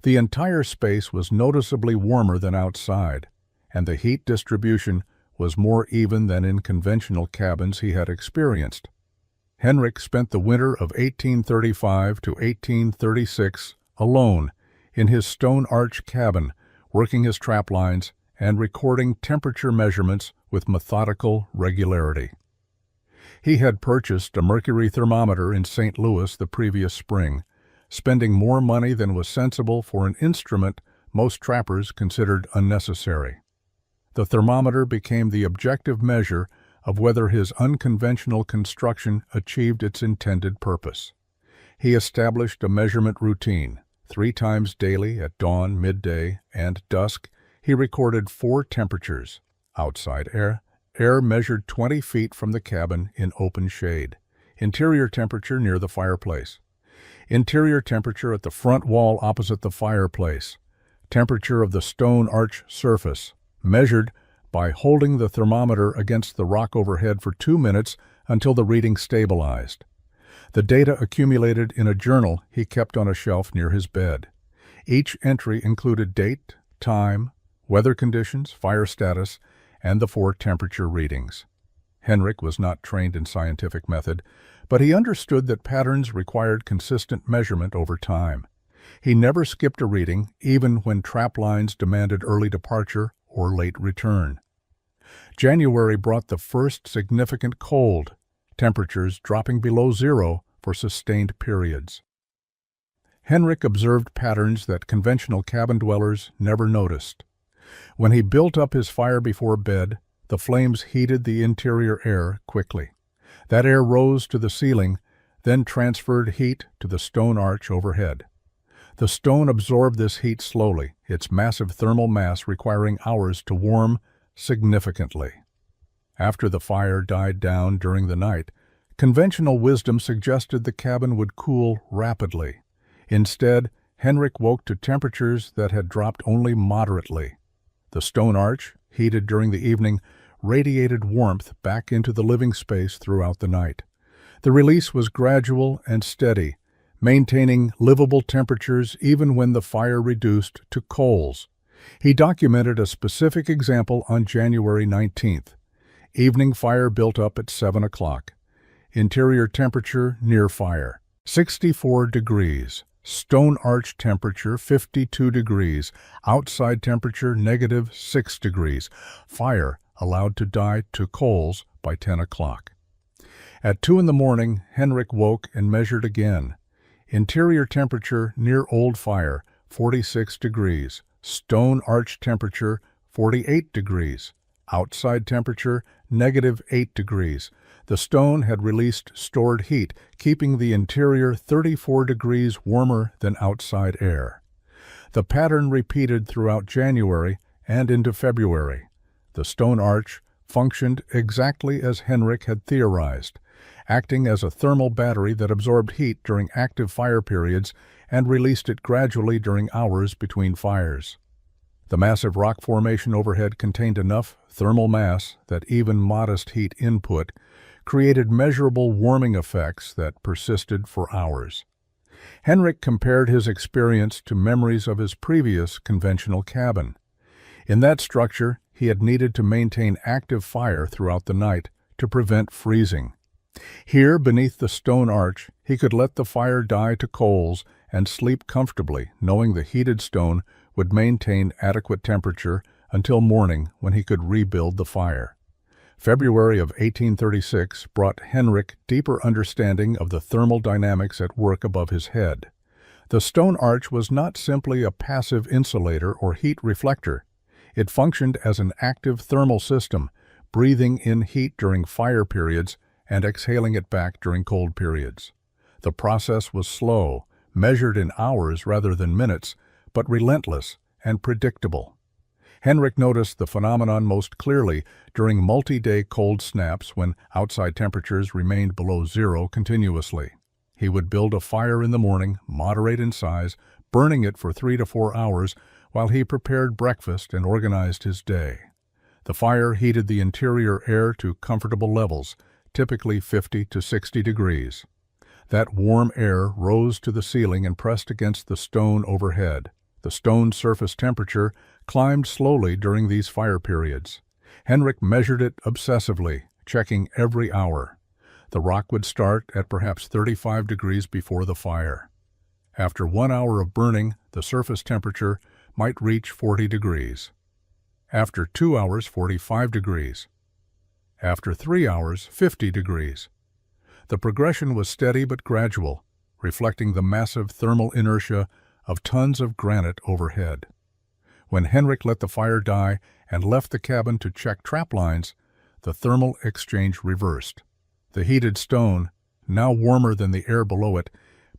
The entire space was noticeably warmer than outside, and the heat distribution was more even than in conventional cabins he had experienced. Henrik spent the winter of 1835 to 1836 alone in his stone arch cabin, working his trap lines and recording temperature measurements with methodical regularity. He had purchased a mercury thermometer in St. Louis the previous spring, spending more money than was sensible for an instrument most trappers considered unnecessary. The thermometer became the objective measure of whether his unconventional construction achieved its intended purpose. He established a measurement routine. 3 times daily at dawn, midday, and dusk, he recorded 4 temperatures. Outside air measured 20 feet from the cabin in open shade. Interior temperature near the fireplace. Interior temperature at the front wall opposite the fireplace. Temperature of the stone arch surface, measured by holding the thermometer against the rock overhead for 2 minutes until the reading stabilized. The data accumulated in a journal he kept on a shelf near his bed. Each entry included date, time, weather conditions, fire status, and the 4 temperature readings. Henrik was not trained in scientific method, but he understood that patterns required consistent measurement over time. He never skipped a reading, even when trap lines demanded early departure or late return. January brought the first significant cold, temperatures dropping below 0 for sustained periods. Henrik observed patterns that conventional cabin dwellers never noticed. When he built up his fire before bed, the flames heated the interior air quickly. That air rose to the ceiling, then transferred heat to the stone arch overhead. The stone absorbed this heat slowly, its massive thermal mass requiring hours to warm significantly. After the fire died down during the night, conventional wisdom suggested the cabin would cool rapidly. Instead, Henrik woke to temperatures that had dropped only moderately. The stone arch, heated during the evening, radiated warmth back into the living space throughout the night. The release was gradual and steady, maintaining livable temperatures even when the fire reduced to coals. He documented a specific example on January 19th. Evening fire built up at 7 o'clock. Interior temperature near fire, 64 degrees. Stone arch temperature 52 degrees, outside temperature -6 degrees. Fire allowed to die to coals by 10 o'clock. At 2 in the morning, Henrik woke and measured again. Interior temperature near old fire 46 degrees. Stone arch temperature 48 degrees. Outside temperature -8 degrees. The stone had released stored heat, keeping the interior 34 degrees warmer than outside air. The pattern repeated throughout January and into February. The stone arch functioned exactly as Henrik had theorized, acting as a thermal battery that absorbed heat during active fire periods and released it gradually during hours between fires. The massive rock formation overhead contained enough thermal mass that even modest heat input created measurable warming effects that persisted for hours. Henrik compared his experience to memories of his previous conventional cabin. In that structure, he had needed to maintain active fire throughout the night to prevent freezing. Here, beneath the stone arch, he could let the fire die to coals and sleep comfortably, knowing the heated stone would maintain adequate temperature until morning when he could rebuild the fire. February of 1836 brought Henrik deeper understanding of the thermal dynamics at work above his head. The stone arch was not simply a passive insulator or heat reflector. It functioned as an active thermal system, breathing in heat during fire periods and exhaling it back during cold periods. The process was slow, measured in hours rather than minutes, but relentless and predictable. Henrik noticed the phenomenon most clearly during multi-day cold snaps when outside temperatures remained below zero continuously. He would build a fire in the morning, moderate in size, burning it for 3 to 4 hours while he prepared breakfast and organized his day. The fire heated the interior air to comfortable levels, typically 50 to 60 degrees. That warm air rose to the ceiling and pressed against the stone overhead. The stone's surface temperature climbed slowly during these fire periods. Henrik measured it obsessively, checking every hour. The rock would start at perhaps 35 degrees before the fire. After 1 hour of burning, the surface temperature might reach 40 degrees. After 2 hours, 45 degrees. After 3 hours, 50 degrees. The progression was steady but gradual, reflecting the massive thermal inertia of tons of granite overhead. When Henrik let the fire die and left the cabin to check trap lines, the thermal exchange reversed. The heated stone, now warmer than the air below it,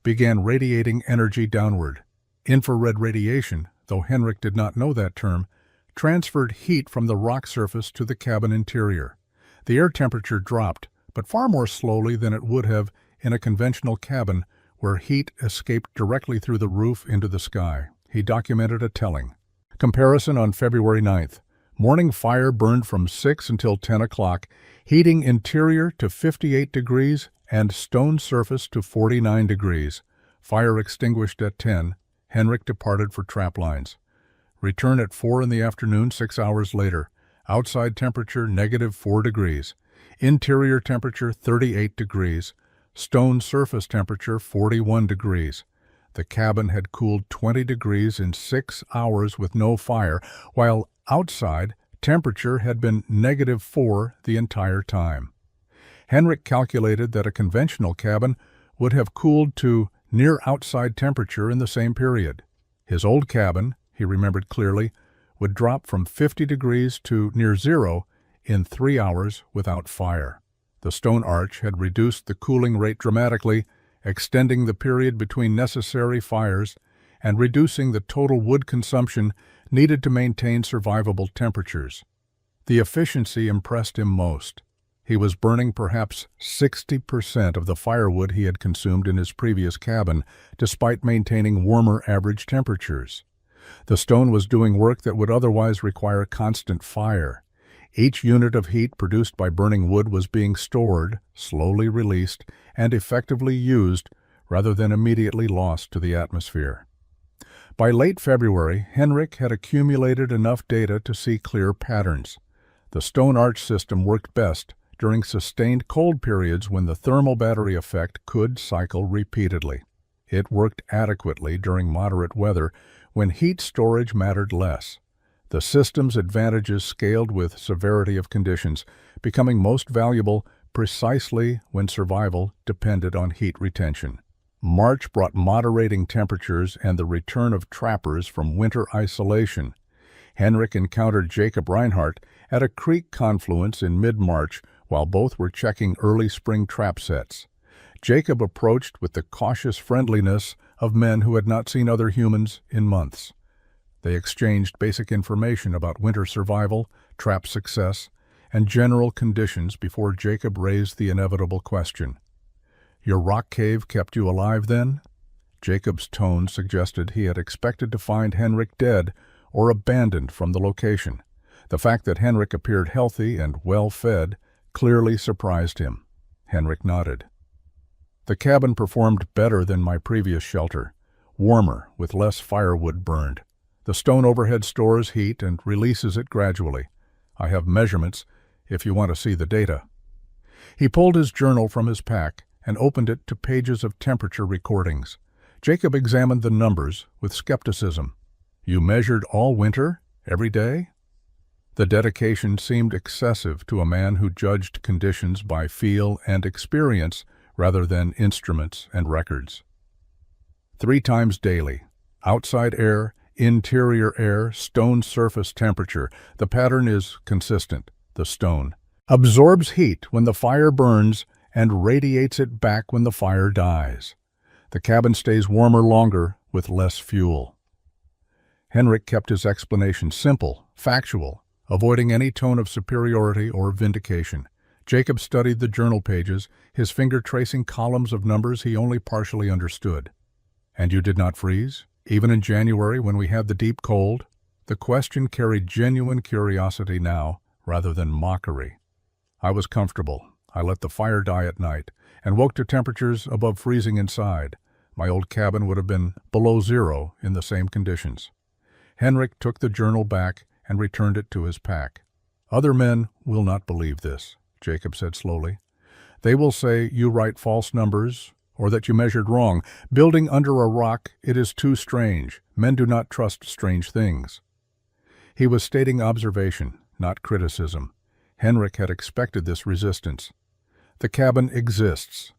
began radiating energy downward. Infrared radiation, though Henrik did not know that term, transferred heat from the rock surface to the cabin interior. The air temperature dropped, but far more slowly than it would have in a conventional cabin where heat escaped directly through the roof into the sky. He documented a telling comparison on February 9th. Morning fire burned from 6 until 10 o'clock, heating interior to 58 degrees and stone surface to 49 degrees. Fire extinguished at 10. Henrik departed for trap lines. Return at 4 in the afternoon, 6 hours later. Outside temperature -4 degrees. Interior temperature 38 degrees. Stone surface temperature 41 degrees. The cabin had cooled 20 degrees in 6 hours with no fire, while outside temperature had been -4 the entire time. Henrik calculated that a conventional cabin would have cooled to near outside temperature in the same period. His old cabin, he remembered clearly, would drop from 50 degrees to near zero in 3 hours without fire. The stone arch had reduced the cooling rate dramatically, extending the period between necessary fires and reducing the total wood consumption needed to maintain survivable temperatures. The efficiency impressed him most. He was burning perhaps 60% of the firewood he had consumed in his previous cabin, despite maintaining warmer average temperatures. The stone was doing work that would otherwise require constant fire. Each unit of heat produced by burning wood was being stored, slowly released, and effectively used rather than immediately lost to the atmosphere. By late February, Henrik had accumulated enough data to see clear patterns. The stone arch system worked best during sustained cold periods when the thermal battery effect could cycle repeatedly. It worked adequately during moderate weather when heat storage mattered less. The system's advantages scaled with severity of conditions, becoming most valuable precisely when survival depended on heat retention. March brought moderating temperatures and the return of trappers from winter isolation. Henrik encountered Jacob Reinhardt at a creek confluence in mid-March while both were checking early spring trap sets. Jacob approached with the cautious friendliness of men who had not seen other humans in months. They exchanged basic information about winter survival, trap success, and general conditions before Jacob raised the inevitable question. "Your rock cave kept you alive then?" Jacob's tone suggested he had expected to find Henrik dead or abandoned from the location. The fact that Henrik appeared healthy and well-fed clearly surprised him. Henrik nodded. "The cabin performed better than my previous shelter, warmer with less firewood burned. The stone overhead stores heat and releases it gradually. I have measurements if you want to see the data." He pulled his journal from his pack and opened it to pages of temperature recordings. Jacob examined the numbers with skepticism. "You measured all winter, every day?" The dedication seemed excessive to a man who judged conditions by feel and experience rather than instruments and records. 3 times daily. Outside air, interior air, stone surface temperature. The pattern is consistent. The stone absorbs heat when the fire burns and radiates it back when the fire dies. The cabin stays warmer longer with less fuel. Henrik kept his explanation simple, factual, avoiding any tone of superiority or vindication. Jacob studied the journal pages, his finger tracing columns of numbers he only partially understood. "And you did not freeze, even in January when we had the deep cold?" The question carried genuine curiosity now, rather than mockery. "I was comfortable. I let the fire die at night, and woke to temperatures above freezing inside. My old cabin would have been below zero in the same conditions." Henrik took the journal back and returned it to his pack. "Other men will not believe this," Jacob said slowly. "They will say you write false numbers or that you measured wrong. Building under a rock, it is too strange. Men do not trust strange things." He was stating observation, not criticism. Henrik had expected this resistance. "The cabin exists.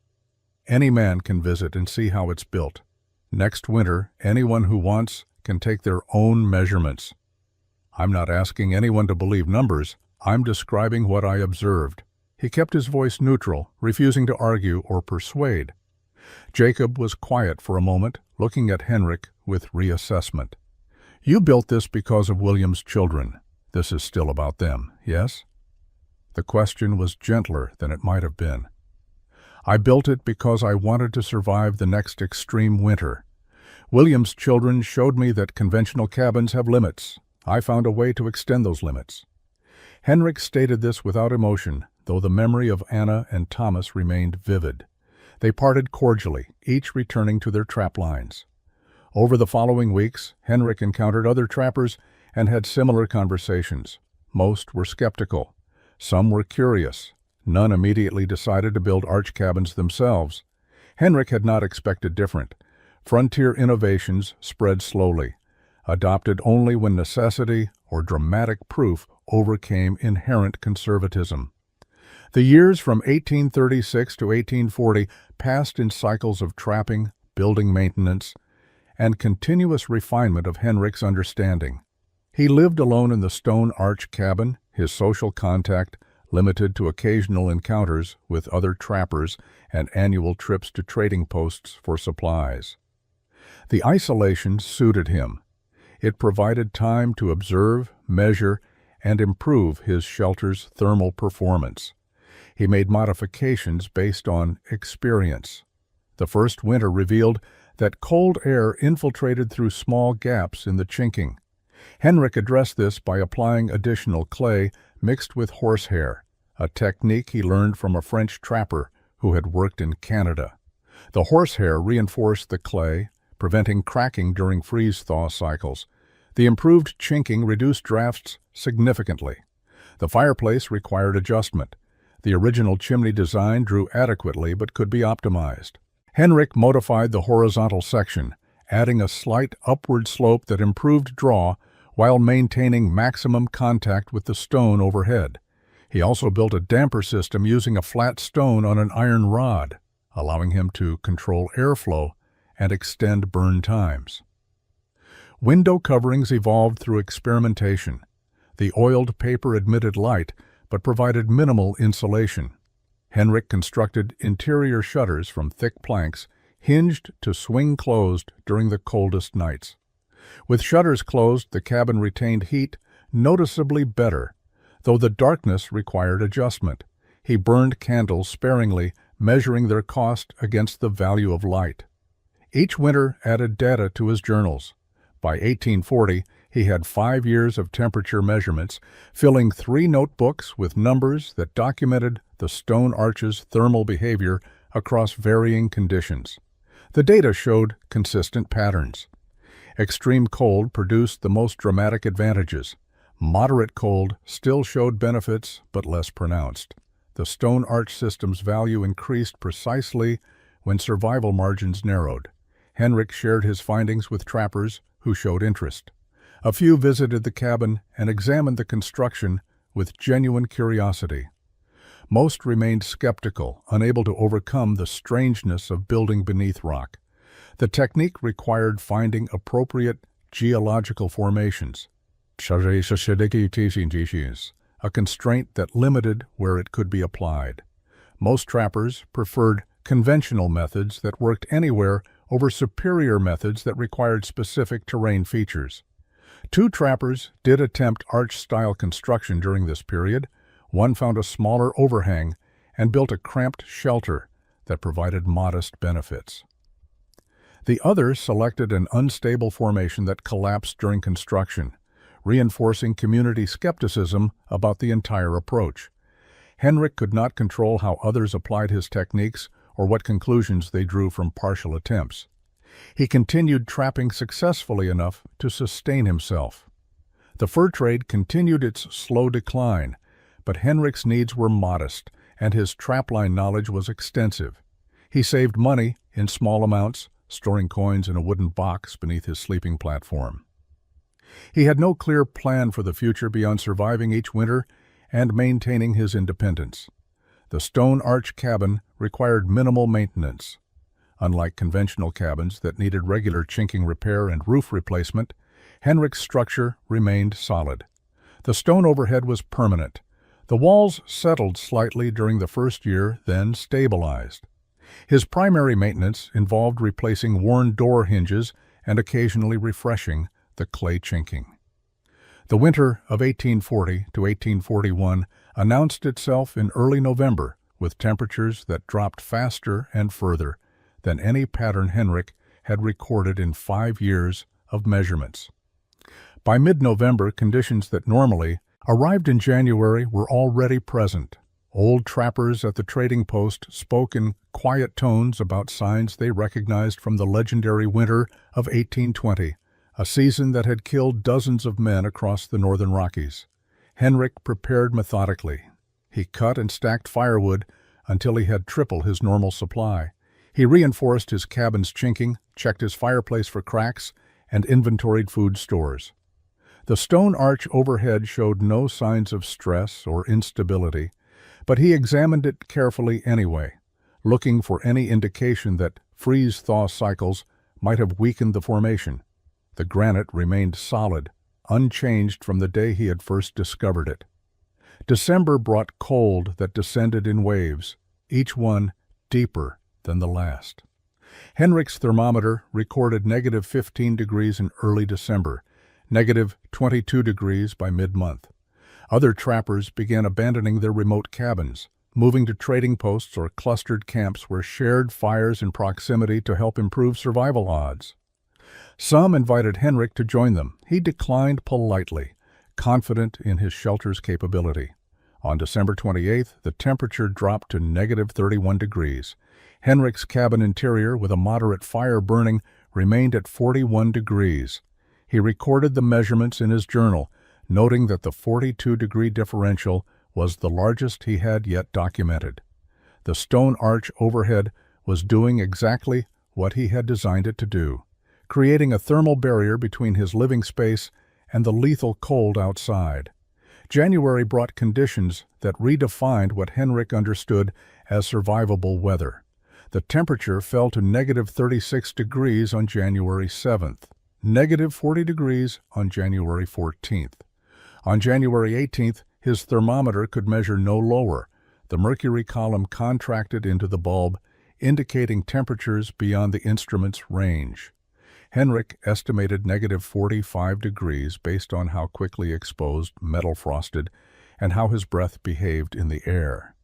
Any man can visit and see how it's built. Next winter, anyone who wants can take their own measurements. I'm not asking anyone to believe numbers. I'm describing what I observed." He kept his voice neutral, refusing to argue or persuade. Jacob was quiet for a moment, looking at Henrik with reassessment. "You built this because of William's children. This is still about them, yes?" The question was gentler than it might have been. "I built it because I wanted to survive the next extreme winter. William's children showed me that conventional cabins have limits. I found a way to extend those limits." Henrik stated this without emotion, though the memory of Anna and Thomas remained vivid. They parted cordially, each returning to their trap lines. Over the following weeks, Henrik encountered other trappers and had similar conversations. Most were skeptical. Some were curious. None immediately decided to build arch cabins themselves. Henrik had not expected different. Frontier innovations spread slowly, adopted only when necessity or dramatic proof overcame inherent conservatism. The years from 1836 to 1840 passed in cycles of trapping, building maintenance, and continuous refinement of Henrik's understanding. He lived alone in the stone arch cabin, his social contact limited to occasional encounters with other trappers and annual trips to trading posts for supplies. The isolation suited him. It provided time to observe, measure, and improve his shelter's thermal performance. He made modifications based on experience. The first winter revealed that cold air infiltrated through small gaps in the chinking. Henrik addressed this by applying additional clay mixed with horsehair, a technique he learned from a French trapper who had worked in Canada. The horsehair reinforced the clay, preventing cracking during freeze-thaw cycles. The improved chinking reduced drafts significantly. The fireplace required adjustment. The original chimney design drew adequately but could be optimized. Henrik modified the horizontal section, adding a slight upward slope that improved draw while maintaining maximum contact with the stone overhead. He also built a damper system using a flat stone on an iron rod, allowing him to control airflow and extend burn times. Window coverings evolved through experimentation. The oiled paper admitted light, but provided minimal insulation. Henrik constructed interior shutters from thick planks, hinged to swing closed during the coldest nights. With shutters closed, the cabin retained heat noticeably better, though the darkness required adjustment. He burned candles sparingly, measuring their cost against the value of light. Each winter added data to his journals. By 1840, he had 5 years of temperature measurements, filling 3 notebooks with numbers that documented the stone arch's thermal behavior across varying conditions. The data showed consistent patterns. Extreme cold produced the most dramatic advantages. Moderate cold still showed benefits, but less pronounced. The stone arch system's value increased precisely when survival margins narrowed. Henrik shared his findings with trappers who showed interest. A few visited the cabin and examined the construction with genuine curiosity. Most remained skeptical, unable to overcome the strangeness of building beneath rock. The technique required finding appropriate geological formations, a constraint that limited where it could be applied. Most trappers preferred conventional methods that worked anywhere over superior methods that required specific terrain features. 2 trappers did attempt arch-style construction during this period. One found a smaller overhang and built a cramped shelter that provided modest benefits. The other selected an unstable formation that collapsed during construction, reinforcing community skepticism about the entire approach. Henrik could not control how others applied his techniques or what conclusions they drew from partial attempts. He continued trapping successfully enough to sustain himself. The fur trade continued its slow decline, but Henrik's needs were modest, and his trapline knowledge was extensive. He saved money in small amounts, storing coins in a wooden box beneath his sleeping platform. He had no clear plan for the future beyond surviving each winter and maintaining his independence. The stone arch cabin required minimal maintenance. Unlike conventional cabins that needed regular chinking repair and roof replacement, Henrik's structure remained solid. The stone overhead was permanent. The walls settled slightly during the first year, then stabilized. His primary maintenance involved replacing worn door hinges and occasionally refreshing the clay chinking. The winter of 1840 to 1841 announced itself in early November with temperatures that dropped faster and further than any pattern Henrik had recorded in 5 years of measurements. By mid-November, conditions that normally arrived in January were already present. Old trappers at the trading post spoke in quiet tones about signs they recognized from the legendary winter of 1820, a season that had killed dozens of men across the northern Rockies. Henrik prepared methodically. He cut and stacked firewood until he had triple his normal supply. He reinforced his cabin's chinking, checked his fireplace for cracks, and inventoried food stores. The stone arch overhead showed no signs of stress or instability, but he examined it carefully anyway, looking for any indication that freeze-thaw cycles might have weakened the formation. The granite remained solid, unchanged from the day he had first discovered it. December brought cold that descended in waves, each one deeper than the last. Henrik's thermometer recorded -15 degrees in early December, -22 degrees by mid-month. Other trappers began abandoning their remote cabins, moving to trading posts or clustered camps where shared fires in proximity to help improve survival odds. Some invited Henrik to join them. He declined politely, confident in his shelter's capability. On December 28th, the temperature dropped to -31 degrees. Henrik's cabin interior, with a moderate fire burning, remained at 41 degrees. He recorded the measurements in his journal, noting that the 42-degree differential was the largest he had yet documented. The stone arch overhead was doing exactly what he had designed it to do, creating a thermal barrier between his living space and the lethal cold outside. January brought conditions that redefined what Henrik understood as survivable weather. The temperature fell to -36 degrees on January 7th, -40 degrees on January 14th. On January 18th, his thermometer could measure no lower. The mercury column contracted into the bulb, indicating temperatures beyond the instrument's range. Henrik estimated -45 degrees based on how quickly exposed metal frosted and how his breath behaved in the air.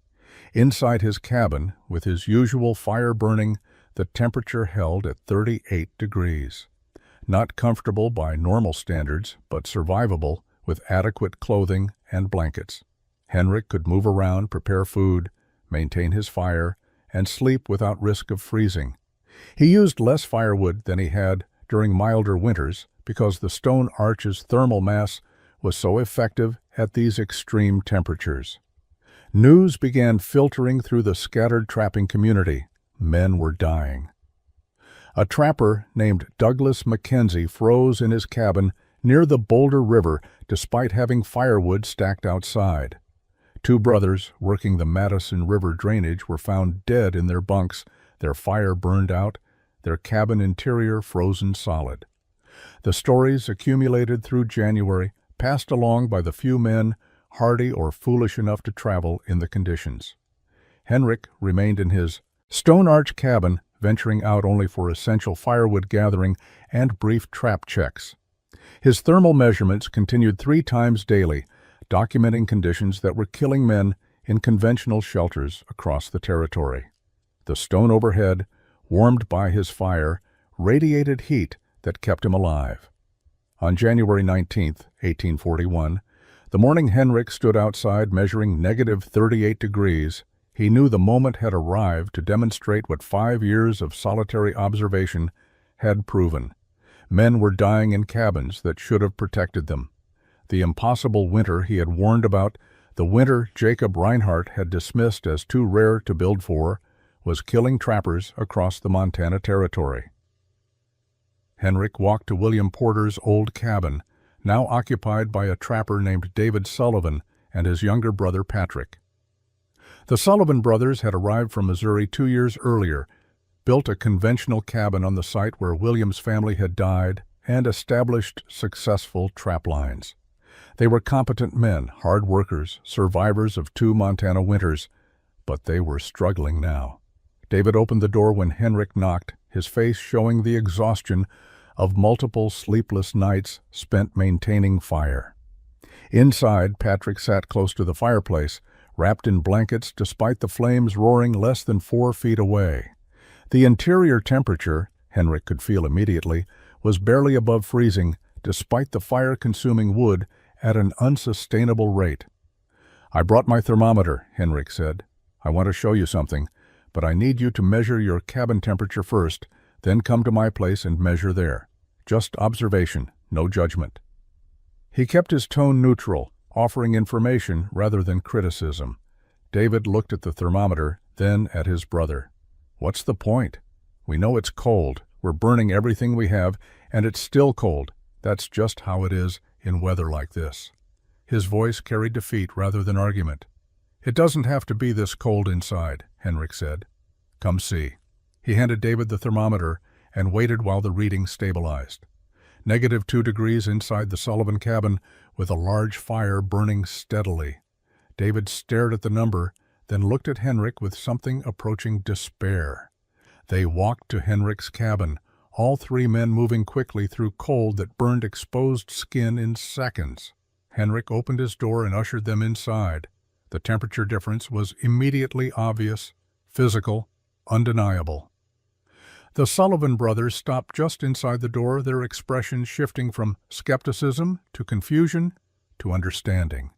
Inside his cabin, with his usual fire burning, the temperature held at 38 degrees. Not comfortable by normal standards, but survivable with adequate clothing and blankets. Henrik could move around, prepare food, maintain his fire, and sleep without risk of freezing. He used less firewood than he had during milder winters because the stone arch's thermal mass was so effective at these extreme temperatures. News began filtering through the scattered trapping community. Men were dying. A trapper named Douglas Mackenzie froze in his cabin near the Boulder River despite having firewood stacked outside. 2 brothers working the Madison River drainage were found dead in their bunks, their fire burned out, their cabin interior frozen solid. The stories accumulated through January, passed along by the few men hardy or foolish enough to travel in the conditions. Henrik remained in his stone arch cabin, venturing out only for essential firewood gathering and brief trap checks. His thermal measurements continued 3 times daily, documenting conditions that were killing men in conventional shelters across the territory. The stone overhead, warmed by his fire, radiated heat that kept him alive. On January 19, 1841, the morning Henrik stood outside measuring -38 degrees, he knew the moment had arrived to demonstrate what 5 years of solitary observation had proven. Men were dying in cabins that should have protected them. The impossible winter he had warned about, the winter Jacob Reinhardt had dismissed as too rare to build for, was killing trappers across the Montana Territory. Henrik walked to William Porter's old cabin, now occupied by a trapper named David Sullivan and his younger brother Patrick. The Sullivan brothers had arrived from Missouri 2 years earlier, built a conventional cabin on the site where William's family had died, and established successful trap lines. They were competent men, hard workers, survivors of 2 Montana winters, but they were struggling now. David opened the door when Henrik knocked, his face showing the exhaustion of multiple sleepless nights spent maintaining fire. Inside, Patrick sat close to the fireplace, wrapped in blankets despite the flames roaring less than 4 feet away. The interior temperature, Henrik could feel immediately, was barely above freezing, despite the fire-consuming wood at an unsustainable rate. "I brought my thermometer," Henrik said. "I want to show you something, but I need you to measure your cabin temperature first, then come to my place and measure there. Just observation, no judgment." He kept his tone neutral, offering information rather than criticism. David looked at the thermometer, then at his brother. "What's the point? We know it's cold. We're burning everything we have, and it's still cold. That's just how it is in weather like this." His voice carried defeat rather than argument. "It doesn't have to be this cold inside," Henrik said. "Come see." He handed David the thermometer and waited while the reading stabilized. -2 degrees inside the Sullivan cabin, with a large fire burning steadily. David stared at the number, then looked at Henrik with something approaching despair. They walked to Henrik's cabin, all 3 men moving quickly through cold that burned exposed skin in seconds. Henrik opened his door and ushered them inside. The temperature difference was immediately obvious, physical, undeniable. The Sullivan brothers stopped just inside the door, their expressions shifting from skepticism to confusion to understanding.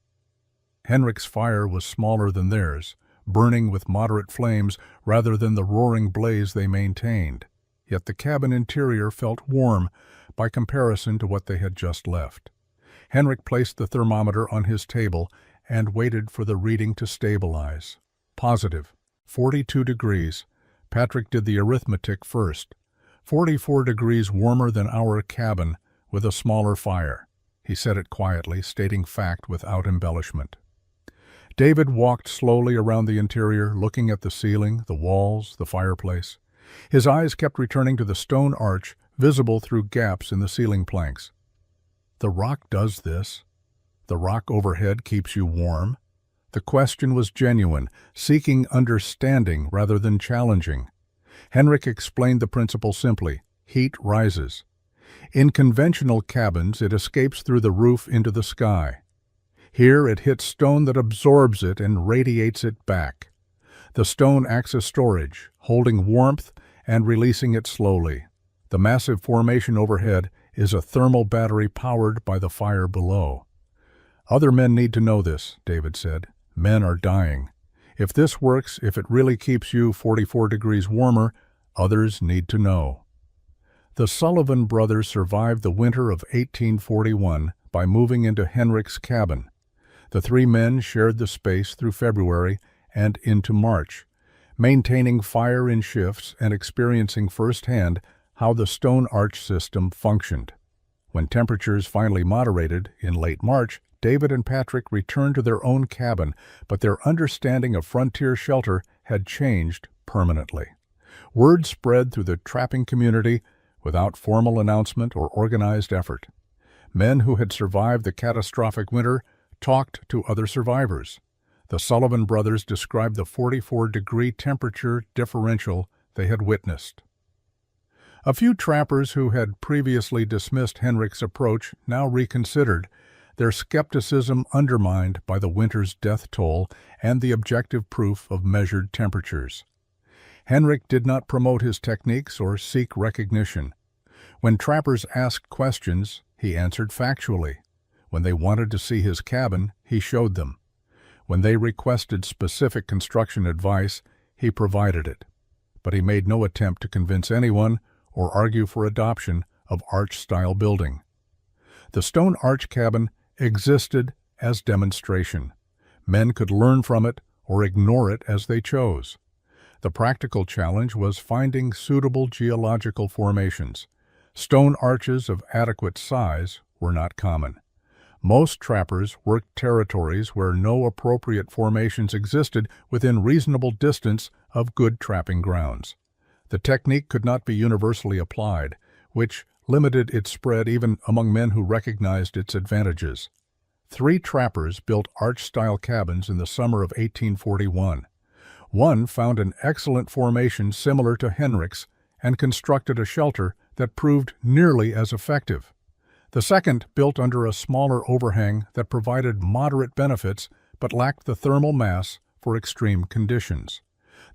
Henrik's fire was smaller than theirs, burning with moderate flames rather than the roaring blaze they maintained. Yet the cabin interior felt warm by comparison to what they had just left. Henrik placed the thermometer on his table and waited for the reading to stabilize. Positive, 42 degrees, Patrick did the arithmetic first. 44 degrees warmer than our cabin, with a smaller fire. He said it quietly, stating fact without embellishment. David walked slowly around the interior, looking at the ceiling, the walls, the fireplace. His eyes kept returning to the stone arch, visible through gaps in the ceiling planks. The rock does this. The rock overhead keeps you warm. The question was genuine, seeking understanding rather than challenging. Henrik explained the principle simply: heat rises. In conventional cabins, it escapes through the roof into the sky. Here it hits stone that absorbs it and radiates it back. The stone acts as storage, holding warmth and releasing it slowly. The massive formation overhead is a thermal battery powered by the fire below. Other men need to know this, David said. Men are dying. If this works, if it really keeps you 44 degrees warmer, others need to know. The Sullivan brothers survived the winter of 1841 by moving into Henrik's cabin. The three men shared the space through February and into March, maintaining fire in shifts and experiencing firsthand how the stone arch system functioned. When temperatures finally moderated in late March, David and Patrick returned to their own cabin, but their understanding of frontier shelter had changed permanently. Word spread through the trapping community without formal announcement or organized effort. Men who had survived the catastrophic winter talked to other survivors. The Sullivan brothers described the 44-degree temperature differential they had witnessed. A few trappers who had previously dismissed Henrik's approach now reconsidered, their skepticism undermined by the winter's death toll and the objective proof of measured temperatures. Henrik did not promote his techniques or seek recognition. When trappers asked questions, he answered factually. When they wanted to see his cabin, he showed them. When they requested specific construction advice, he provided it. But he made no attempt to convince anyone or argue for adoption of arch-style building. The stone arch cabin existed as demonstration. Men could learn from it or ignore it as they chose. The practical challenge was finding suitable geological formations. Stone arches of adequate size were not common. Most trappers worked territories where no appropriate formations existed within reasonable distance of good trapping grounds. The technique could not be universally applied, which limited its spread even among men who recognized its advantages. 3 trappers built arch-style cabins in the summer of 1841. One found an excellent formation similar to Henrik's and constructed a shelter that proved nearly as effective. The second built under a smaller overhang that provided moderate benefits but lacked the thermal mass for extreme conditions.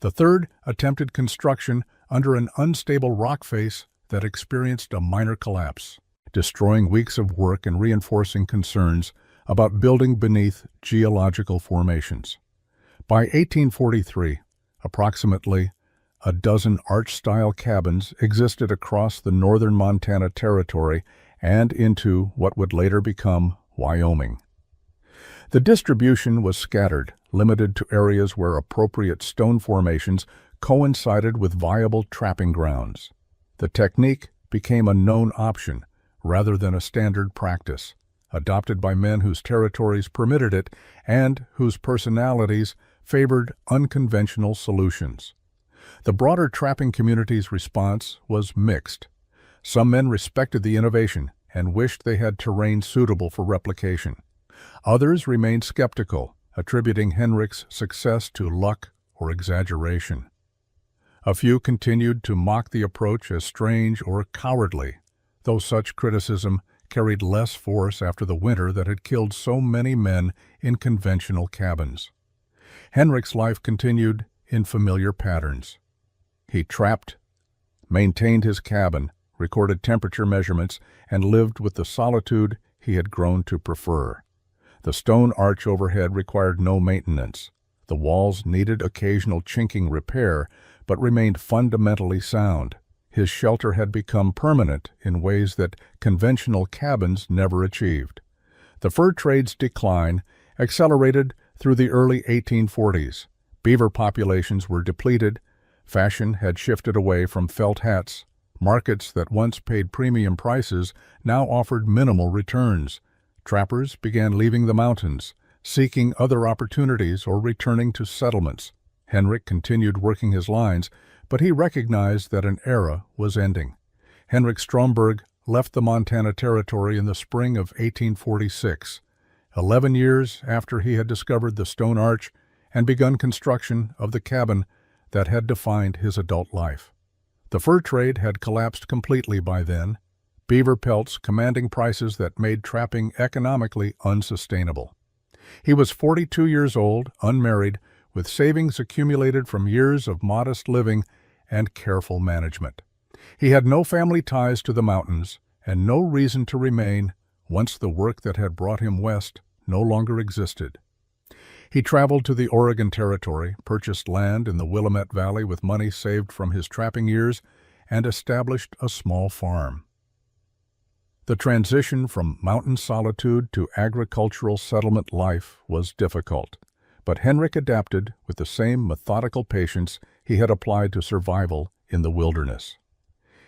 The third attempted construction under an unstable rock face that experienced a minor collapse, destroying weeks of work and reinforcing concerns about building beneath geological formations. By 1843, approximately a dozen arch-style cabins existed across the northern Montana Territory and into what would later become Wyoming. The distribution was scattered, limited to areas where appropriate stone formations coincided with viable trapping grounds. The technique became a known option rather than a standard practice, adopted by men whose territories permitted it and whose personalities favored unconventional solutions. The broader trapping community's response was mixed. Some men respected the innovation and wished they had terrain suitable for replication. Others remained skeptical, attributing Henrik's success to luck or exaggeration. A few continued to mock the approach as strange or cowardly, though such criticism carried less force after the winter that had killed so many men in conventional cabins. Henrik's life continued in familiar patterns. He trapped, maintained his cabin, recorded temperature measurements, and lived with the solitude he had grown to prefer. The stone arch overhead required no maintenance. The walls needed occasional chinking repair, but remained fundamentally sound. His shelter had become permanent in ways that conventional cabins never achieved. The fur trade's decline accelerated through the early 1840s. Beaver populations were depleted, Fashion had shifted away from felt hats. Markets that once paid premium prices now offered minimal returns. Trappers began leaving the mountains, seeking other opportunities or returning to settlements. Henrik continued working his lines, but he recognized that an era was ending. Henrik Stromberg left the Montana Territory in the spring of 1846, 11 years after he had discovered the stone arch and begun construction of the cabin that had defined his adult life. The fur trade had collapsed completely by then, beaver pelts commanding prices that made trapping economically unsustainable. He was 42 years old, unmarried, with savings accumulated from years of modest living and careful management. He had no family ties to the mountains and no reason to remain once the work that had brought him west no longer existed. He traveled to the Oregon Territory, purchased land in the Willamette Valley with money saved from his trapping years, and established a small farm. The transition from mountain solitude to agricultural settlement life was difficult, but Henrik adapted with the same methodical patience he had applied to survival in the wilderness.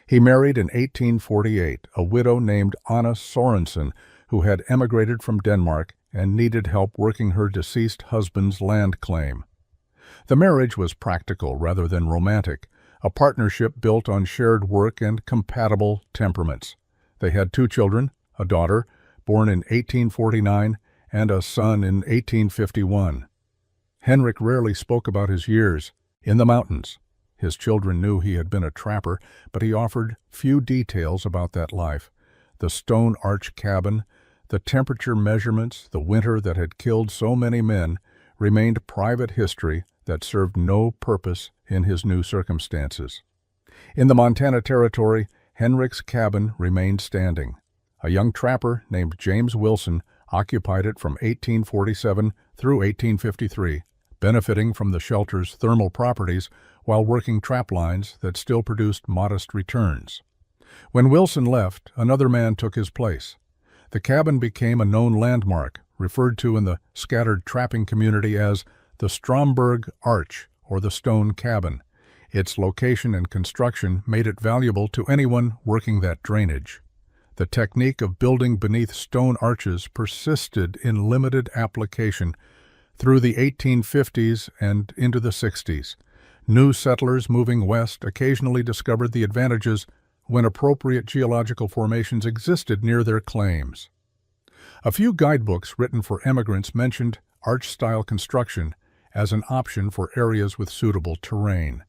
He married in 1848 a widow named Anna Sorensen, who had emigrated from Denmark and needed help working her deceased husband's land claim. The marriage was practical rather than romantic, a partnership built on shared work and compatible temperaments. They had 2 children, a daughter, born in 1849, and a son in 1851. Henrik rarely spoke about his years in the mountains. His children knew he had been a trapper, but he offered few details about that life. The stone arch cabin, the temperature measurements, the winter that had killed so many men, remained private history that served no purpose in his new circumstances. In the Montana Territory, Henrik's cabin remained standing. A young trapper named James Wilson occupied it from 1847 through 1853, benefiting from the shelter's thermal properties while working trap lines that still produced modest returns. When Wilson left, another man took his place. The cabin became a known landmark, referred to in the scattered trapping community as the Stromberg Arch, or the Stone Cabin. Its location and construction made it valuable to anyone working that drainage. The technique of building beneath stone arches persisted in limited application through the 1850s and into the 60s. New settlers moving west occasionally discovered the advantages when appropriate geological formations existed near their claims. A few guidebooks written for emigrants mentioned arch-style construction as an option for areas with suitable terrain.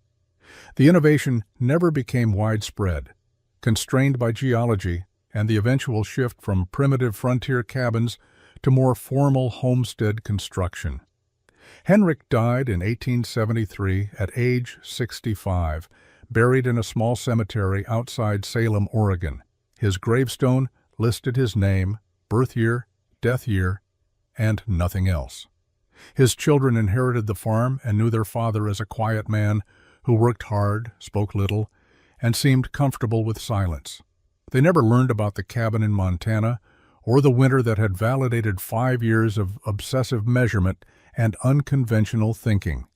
The innovation never became widespread, constrained by geology and the eventual shift from primitive frontier cabins to more formal homestead construction. Henrik died in 1873 at age 65, buried in a small cemetery outside Salem, Oregon. His gravestone listed his name, birth year, death year, and nothing else. His children inherited the farm and knew their father as a quiet man who worked hard, spoke little, and seemed comfortable with silence. They never learned about the cabin in Montana or the winter that had validated 5 years of obsessive measurement and unconventional thinking.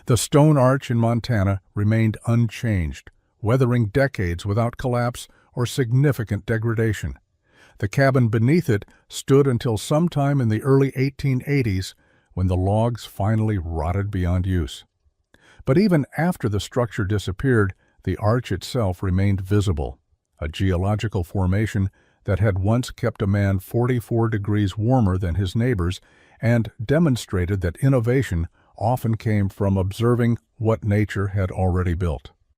The stone arch in Montana remained unchanged, weathering decades without collapse or significant degradation. The cabin beneath it stood until sometime in the early 1880s when the logs finally rotted beyond use. But even after the structure disappeared, the arch itself remained visible, a geological formation that had once kept a man 44 degrees warmer than his neighbors and demonstrated that innovation often came from observing what nature had already built.